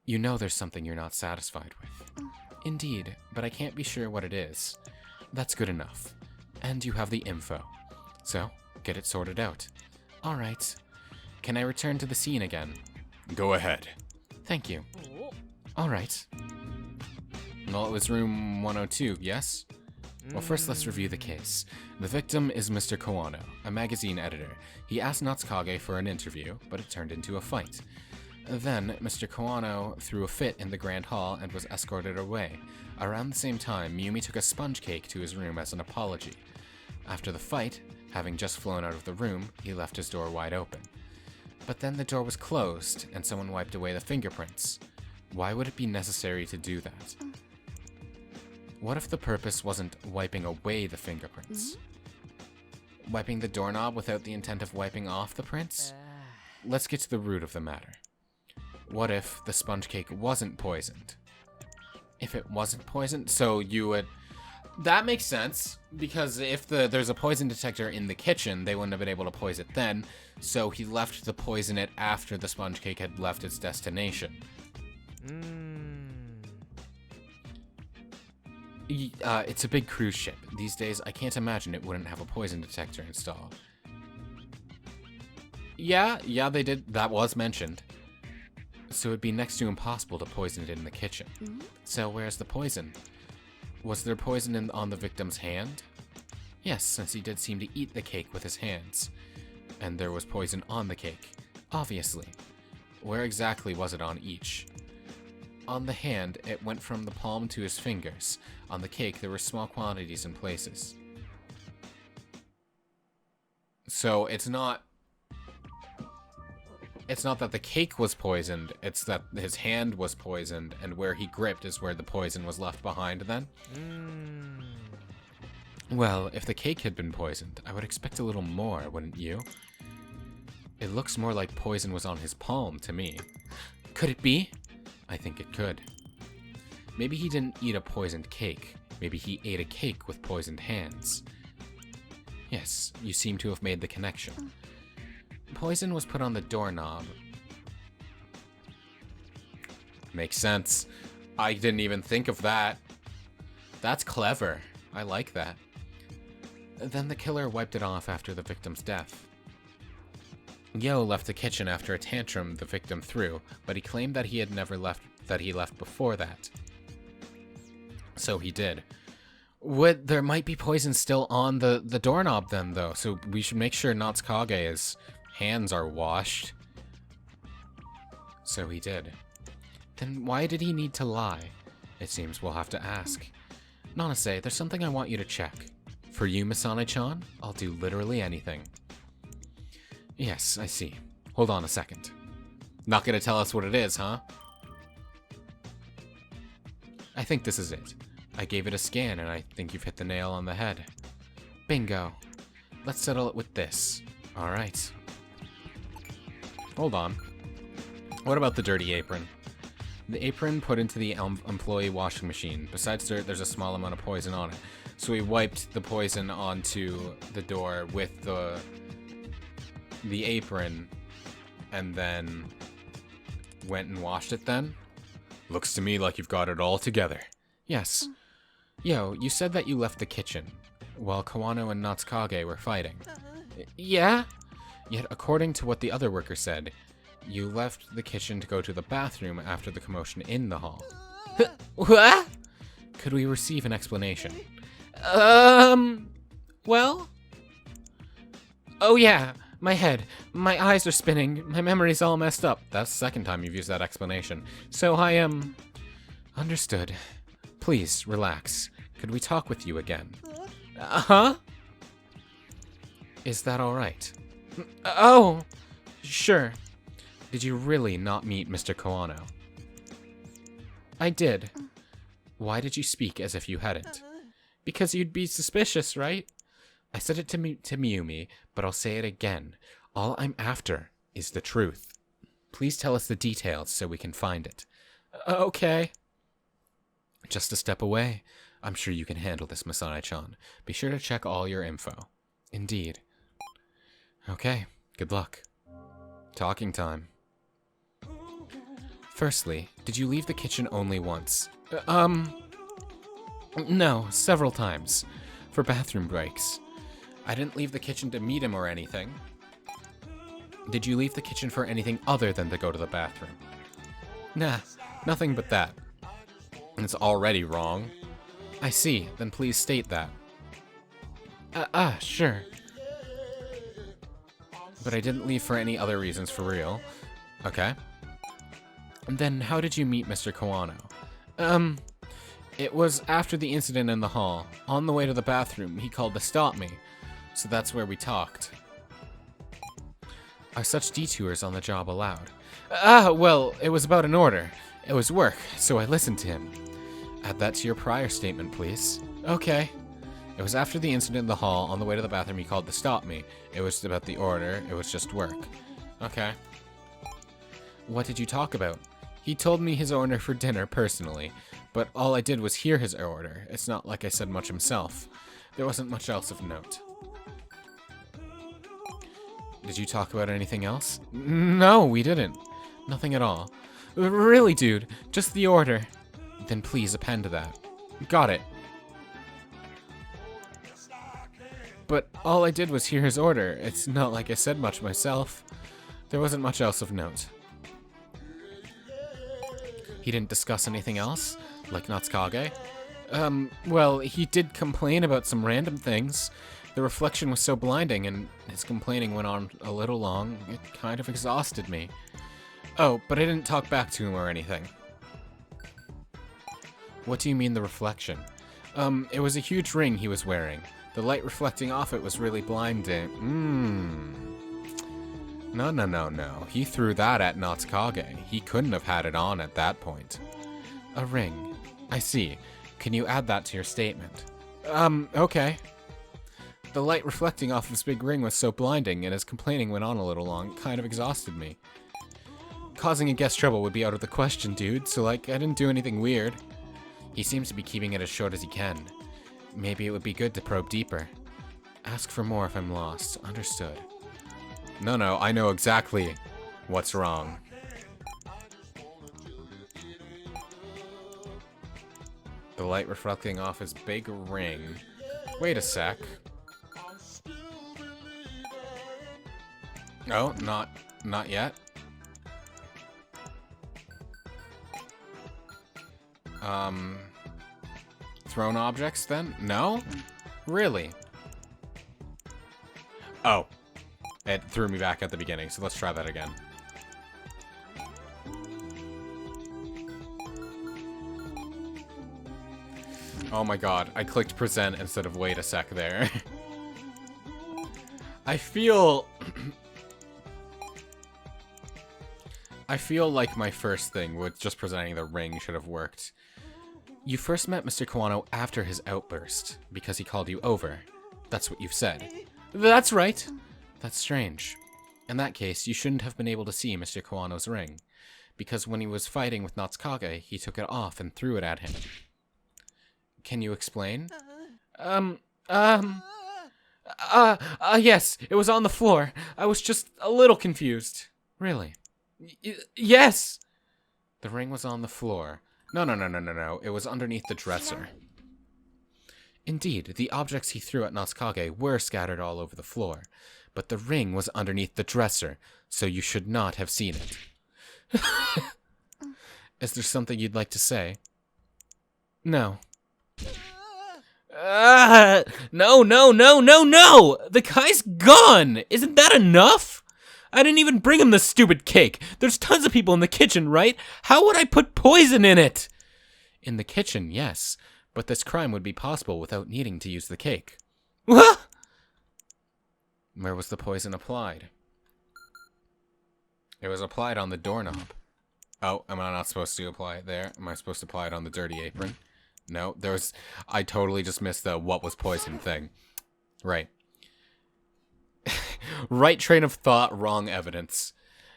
[SPEAKER 1] You know there's something you're not satisfied with. Indeed, but I can't be sure what it is. That's good enough. And you have the info. So, get it sorted out. Alright. Can I return to the scene again?
[SPEAKER 2] Go ahead.
[SPEAKER 1] Thank you. Alright. Well, it was room 102, yes? Well, first let's review the case. The victim is Mr. Kawano, a magazine editor. He asked Natsukage for an interview, but it turned into a fight. Then, Mr. Kawano threw a fit in the Grand Hall and was escorted away. Around the same time, Mayumi took a sponge cake to his room as an apology. After the fight, having just flown out of the room, he left his door wide open. But then the door was closed, and someone wiped away the fingerprints. Why would it be necessary to do that? What if the purpose wasn't wiping away the fingerprints? Wiping the doorknob without the intent of wiping off the prints? Let's get to the root of the matter. What if the sponge cake wasn't poisoned? If it wasn't poisoned, so you would... That makes sense, because if there's a poison detector in the kitchen, they wouldn't have been able to poison it then, so he left to poison it after the sponge cake had left its destination. It's a big cruise ship. These days, I can't imagine it wouldn't have a poison detector installed. Yeah, they did. That was mentioned. So it'd be next to impossible to poison it in the kitchen. So where's the poison? Was there poison on the victim's hand? Yes, since he did seem to eat the cake with his hands. And there was poison on the cake. Obviously. Where exactly was it on each? On the hand, it went from the palm to his fingers. On the cake, there were small quantities in places. So it's not that the cake was poisoned, it's that his hand was poisoned, and where he gripped is where the poison was left behind then? Well, if the cake had been poisoned, I would expect a little more, wouldn't you? It looks more like poison was on his palm to me. Could it be? I think it could. Maybe he didn't eat a poisoned cake. Maybe he ate a cake with poisoned hands. Yes, you seem to have made the connection. Poison was put on the doorknob.
[SPEAKER 2] Makes sense. I didn't even think of that. That's clever. I like that.
[SPEAKER 1] Then the killer wiped it off after the victim's death. Yo left the kitchen after a tantrum the victim threw, but he claimed that he left before that. So he did. There might be poison still on the doorknob then, though, so we should make sure Natsukage's hands are washed. So he did. Then why did he need to lie? It seems we'll have to ask. Nanase, there's something I want you to check. For you, Misane-chan, I'll do literally anything. Yes, I see. Hold on a second.
[SPEAKER 2] Not gonna tell us what it is, huh?
[SPEAKER 1] I think this is it. I gave it a scan, and I think you've hit the nail on the head. Bingo. Let's settle it with this. Alright.
[SPEAKER 2] Hold on. What about the dirty apron?
[SPEAKER 1] The apron put into the employee washing machine. Besides dirt, there's a small amount of poison on it.
[SPEAKER 2] So we wiped the poison onto the door with the apron, and then went and washed it then? Looks to me like you've got it all together.
[SPEAKER 1] Yes. Yo, you said that you left the kitchen while Kawano and Natsukage were fighting. Yeah? Yet, according to what the other worker said, you left the kitchen to go to the bathroom after the commotion in the hall. What? Could we receive an explanation? Well? Oh yeah, my head. My eyes are spinning. My memory's all messed up.
[SPEAKER 2] That's the second time you've used that explanation.
[SPEAKER 1] So I am... Understood. Please, relax. Could we talk with you again? Uh-huh? Is that alright? Oh, sure. Did you really not meet Mr. Kawano? I did. Why did you speak as if you hadn't? Because you'd be suspicious, right? I said it to Miyumi, but I'll say it again. All I'm after is the truth. Please tell us the details so we can find it. Okay. Just a step away. I'm sure you can handle this, Masane-chan. Be sure to check all your info. Indeed. Okay, good luck. Talking time. Firstly, did you leave the kitchen only once? No, several times. For bathroom breaks. I didn't leave the kitchen to meet him or anything. Did you leave the kitchen for anything other than to go to the bathroom? Nah, nothing but that.
[SPEAKER 2] It's already wrong.
[SPEAKER 1] I see, then please state that. Sure. But I didn't leave for any other reasons for real.
[SPEAKER 2] Okay.
[SPEAKER 1] Then how did you meet Mr. Kawano? It was after the incident in the hall. On the way to the bathroom, he called to stop me. So that's where we talked. Are such detours on the job allowed? Well, it was about an order. It was work, so I listened to him. Add that to your prior statement, please. Okay. It was after the incident in the hall. On the way to the bathroom, he called to stop me. It was about the order. It was just work.
[SPEAKER 2] Okay.
[SPEAKER 1] What did you talk about? He told me his order for dinner personally, but all I did was hear his order. It's not like I said much himself. There wasn't much else of note. Did you talk about anything else? No, we didn't. Nothing at all. Really, dude, just the order. Then please append to that. Got it. But all I did was hear his order. It's not like I said much myself. There wasn't much else of note. He didn't discuss anything else? Like Natsukage? Well, he did complain about some random things. The reflection was so blinding, and his complaining went on a little long. It kind of exhausted me. Oh, but I didn't talk back to him or anything. What do you mean, the reflection? It was a huge ring he was wearing. The light reflecting off it was really blinding.
[SPEAKER 2] No. He threw that at Natsukage. He couldn't have had it on at that point.
[SPEAKER 1] A ring. I see. Can you add that to your statement? Okay. The light reflecting off his big ring was so blinding, and his complaining went on a little long. It kind of exhausted me. Causing a guest trouble would be out of the question, dude, so I didn't do anything weird. He seems to be keeping it as short as he can. Maybe it would be good to probe deeper. Ask for more if I'm lost. Understood.
[SPEAKER 2] No, I know exactly what's wrong. The light reflecting off his big ring. Wait a sec. Oh, not yet. Thrown objects then? No? Really? Oh. It threw me back at the beginning, so let's try that again. Oh my god, I clicked present instead of wait a sec there. I feel like my first thing with just presenting the ring should have worked. You first met Mr. Kawano after his outburst, because he called you over. That's what you've said. That's right. That's strange. In that case, you shouldn't have been able to see Mr. Kawano's ring, because when he was fighting with Natsukaga, he took it off and threw it at him. Can you explain? Yes, it was on the floor. I was just a little confused. Really? Yes! The ring was on the floor. No. It was underneath the dresser. Indeed, the objects he threw at Natsukaga were scattered all over the floor, but the ring was underneath the dresser, so you should not have seen it. Is there something you'd like to say? No. No! The guy's gone! Isn't that enough? I didn't even bring him the stupid cake. There's tons of people in the kitchen, right? How would I put poison in it? In the kitchen, yes. But this crime would be possible without needing to use the cake. What? Where was the poison applied? It was applied on the doorknob. Oh, am I not supposed to apply it there? Am I supposed to apply it on the dirty apron? No, I totally just missed the what was poison thing. Right. Right train of thought, wrong evidence.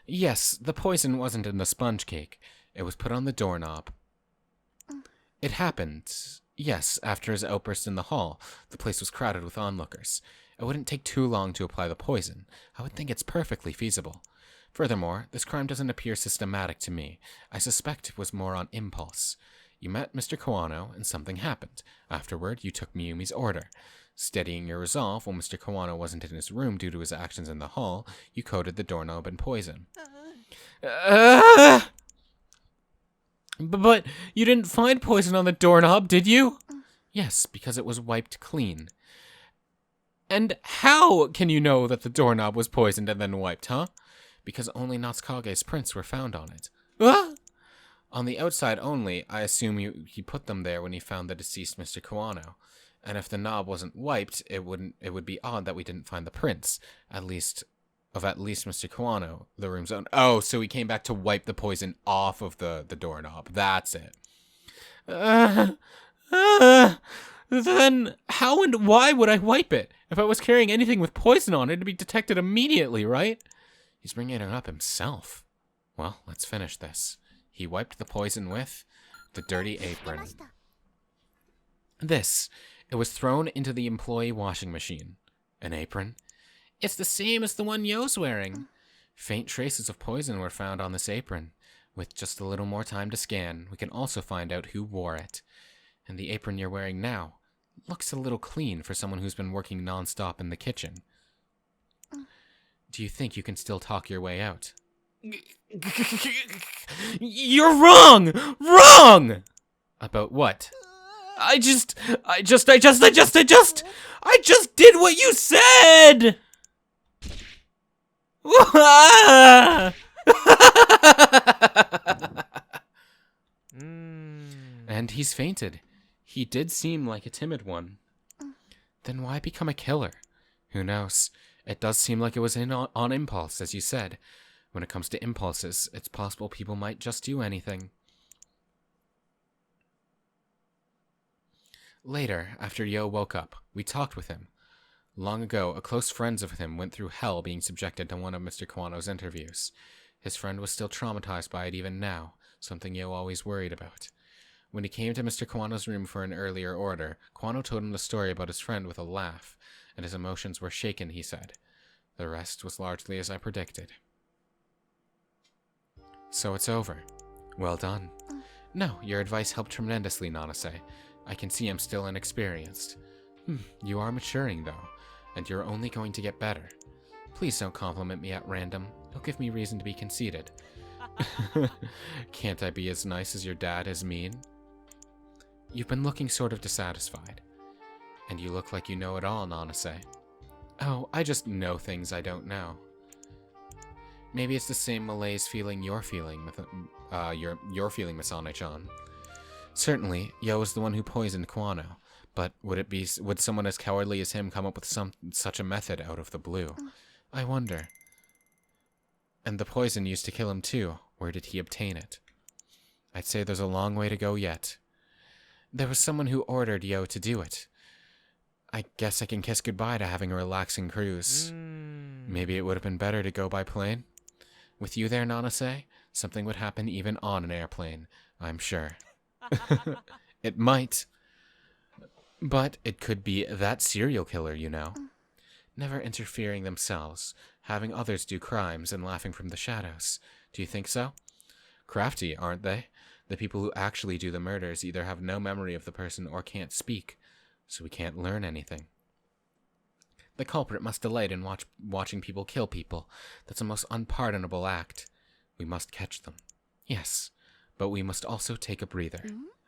[SPEAKER 2] Yes, the poison wasn't in the sponge cake. It was put on the doorknob. It happened, yes, after his outburst in the hall. The place was crowded with onlookers. It wouldn't take too long to apply the poison. I would think it's perfectly feasible. Furthermore, this crime doesn't appear systematic to me. I suspect it was more on impulse. You met Mr. Kawano, and something happened. Afterward, you took Miyumi's order. Steadying your resolve when Mr. Kawano wasn't in his room due to his actions in the hall, you coated the doorknob in poison. But you didn't find poison on the doorknob, did you? Yes, because it was wiped clean. And how can you know that the doorknob was poisoned and then wiped, huh? Because only Natsukaga's prints were found on it. On the outside only, I assume he put them there when he found the deceased Mr. Kawano. And if the knob wasn't wiped, it would be odd that we didn't find the prints, at least Mr. Kawano, the room's own. Oh, so he came back to wipe the poison off of the doorknob. That's it. Then how and why would I wipe it? If I was carrying anything with poison on it, it'd be detected immediately, right? He's bringing it up himself. Well, let's finish this. He wiped the poison with the dirty apron. It was thrown into the employee washing machine. An apron? It's the same as the one Yo's wearing. Faint traces of poison were found on this apron. With just a little more time to scan, we can also find out who wore it. And the apron you're wearing now looks a little clean for someone who's been working non-stop in the kitchen. Do you think you can still talk your way out? You're wrong! Wrong! About what? I just did what you said! And he's fainted. He did seem like a timid one. Then why become a killer? Who knows? It does seem like it was on impulse, as you said. When it comes to impulses, it's possible people might just do anything. Later, after Yo woke up, we talked with him. Long ago, a close friend of him went through hell being subjected to one of Mr. Kawano's interviews. His friend was still traumatized by it even now, something Yo always worried about. When he came to Mr. Kawano's room for an earlier order, Kawano told him the story about his friend with a laugh, and his emotions were shaken, he said. The rest was largely as I predicted. So it's over. Well done.
[SPEAKER 1] No, your advice helped tremendously, Nanase. I can see I'm still inexperienced. You are maturing, though, and you're only going to get better. Please don't compliment me at random. It'll give me reason to be conceited. Can't I be as nice as your dad is mean? You've been looking sort of dissatisfied. And you look like you know it all, Nanase. Oh, I just know things I don't know. Maybe it's the same malaise feeling you're feeling, you're feeling, Misane-chan. Certainly, Yo is the one who poisoned Kwano, but would someone as cowardly as him come up with such a method out of the blue? I wonder. And the poison used to kill him too. Where did he obtain it? I'd say there's a long way to go yet. There was someone who ordered Yo to do it. I guess I can kiss goodbye to having a relaxing cruise. Maybe it would have been better to go by plane. With you there, Nanase, something would happen even on an airplane, I'm sure. It might. But it could be that serial killer, you know. Never interfering themselves, having others do crimes and laughing from the shadows. Do you think so? Crafty, aren't they? The people who actually do the murders either have no memory of the person or can't speak, so we can't learn anything. The culprit must delight in watching people kill people. That's a most unpardonable act. We must catch them. Yes, but we must also take a breather.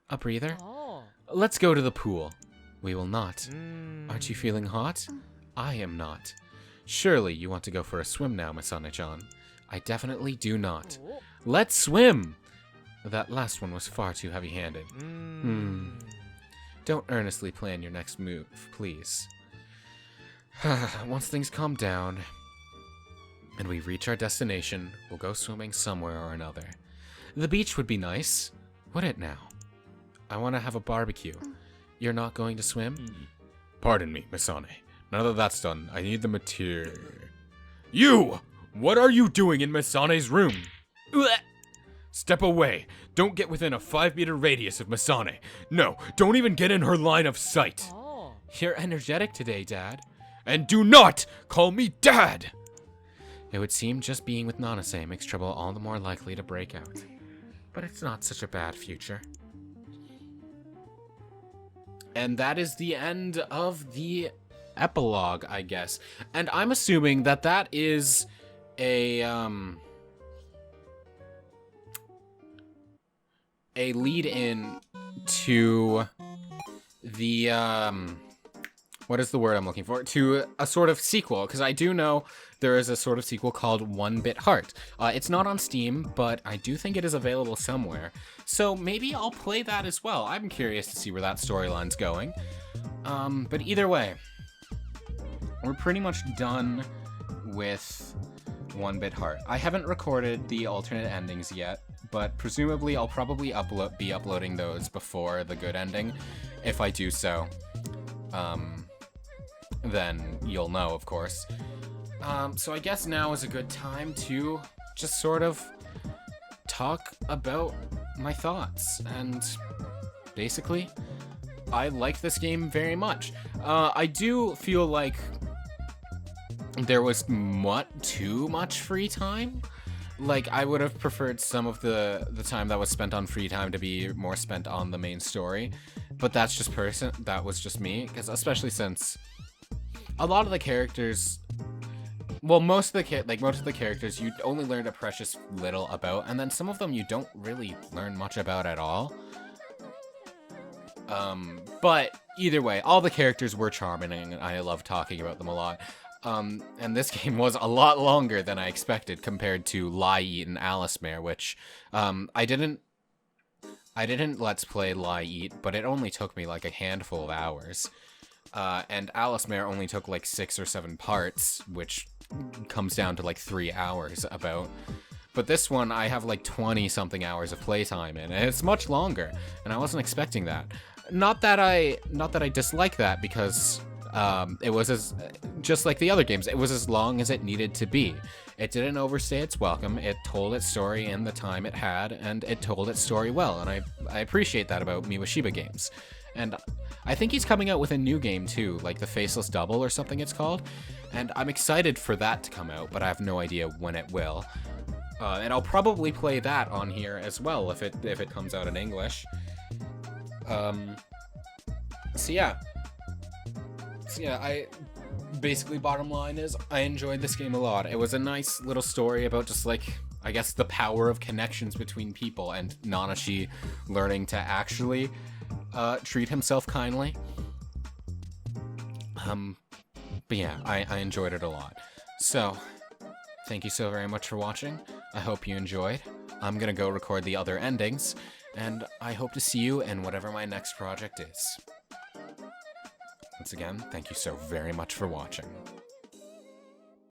[SPEAKER 1] A breather?
[SPEAKER 3] Oh.
[SPEAKER 1] Let's go to the pool. We will not. Aren't you feeling hot? I am not. Surely you want to go for a swim now, Misane-chan. I definitely do not. Let's swim! That last one was far too heavy-handed. Don't earnestly plan your next move, please. Once things calm down and we reach our destination, we'll go swimming somewhere or another. The beach would be nice, would it now? I want to have a barbecue. You're not going to swim?
[SPEAKER 2] Pardon me, Misane. Now that that's done, I need the material. You! What are you doing in Misane's room? Step away. Don't get within a 5-meter radius of Misane. No, don't even get in her line of sight.
[SPEAKER 3] Oh.
[SPEAKER 1] You're energetic today, Dad.
[SPEAKER 2] And do not call me Dad!
[SPEAKER 1] It would seem just being with Nanase makes trouble all the more likely to break out. But it's not such a bad future. And that is the end of the epilogue, I guess. And I'm assuming that that is a lead-in to the, what is the word I'm looking for? To a sort of sequel, because I do know there is a sort of sequel called 1BitHeart. It's not on Steam, but I do think it is available somewhere. So maybe I'll play that as well. I'm curious to see where that storyline's going. But either way, we're pretty much done with 1BitHeart. I haven't recorded the alternate endings yet, but presumably I'll probably be uploading those before the good ending. If I do so, then you'll know, of course. So I guess now is a good time to just sort of talk about my thoughts. And basically, I like this game very much. I do feel like there was too much free time. Like, I would have preferred some of the time that was spent on free time to be more spent on the main story. But that's just that was just me, because especially since a lot of the characters, well, most of the characters you only learned a precious little about, and then some of them you don't really learn much about at all. But either way, all the characters were charming, and I love talking about them a lot. And this game was a lot longer than I expected compared to Lie Eat and Alice Mare, which, I didn't Let's Play Lie Eat, but it only took me like a handful of hours. And Alice Mare only took like 6 or 7 parts, which comes down to like 3 hours about. But this one, I have like 20-something hours of playtime in, and it's much longer, and I wasn't expecting that. Not that I dislike that, because it was just like the other games, it was as long as it needed to be. It didn't overstay its welcome, it told its story in the time it had, and it told its story well, and I appreciate that about Miwashiba games. And I think he's coming out with a new game too, like the Faceless Double or something it's called, and I'm excited for that to come out, but I have no idea when it will. And I'll probably play that on here as well if it comes out in English. So yeah, I basically, bottom line is I enjoyed this game a lot. It was a nice little story about just like, I guess, the power of connections between people and Nanashi learning to actually treat himself kindly. But yeah, I enjoyed it a lot. So, thank you so very much for watching. I hope you enjoyed. I'm gonna go record the other endings, and I hope to see you in whatever my next project is. Once again, thank you so very much for watching.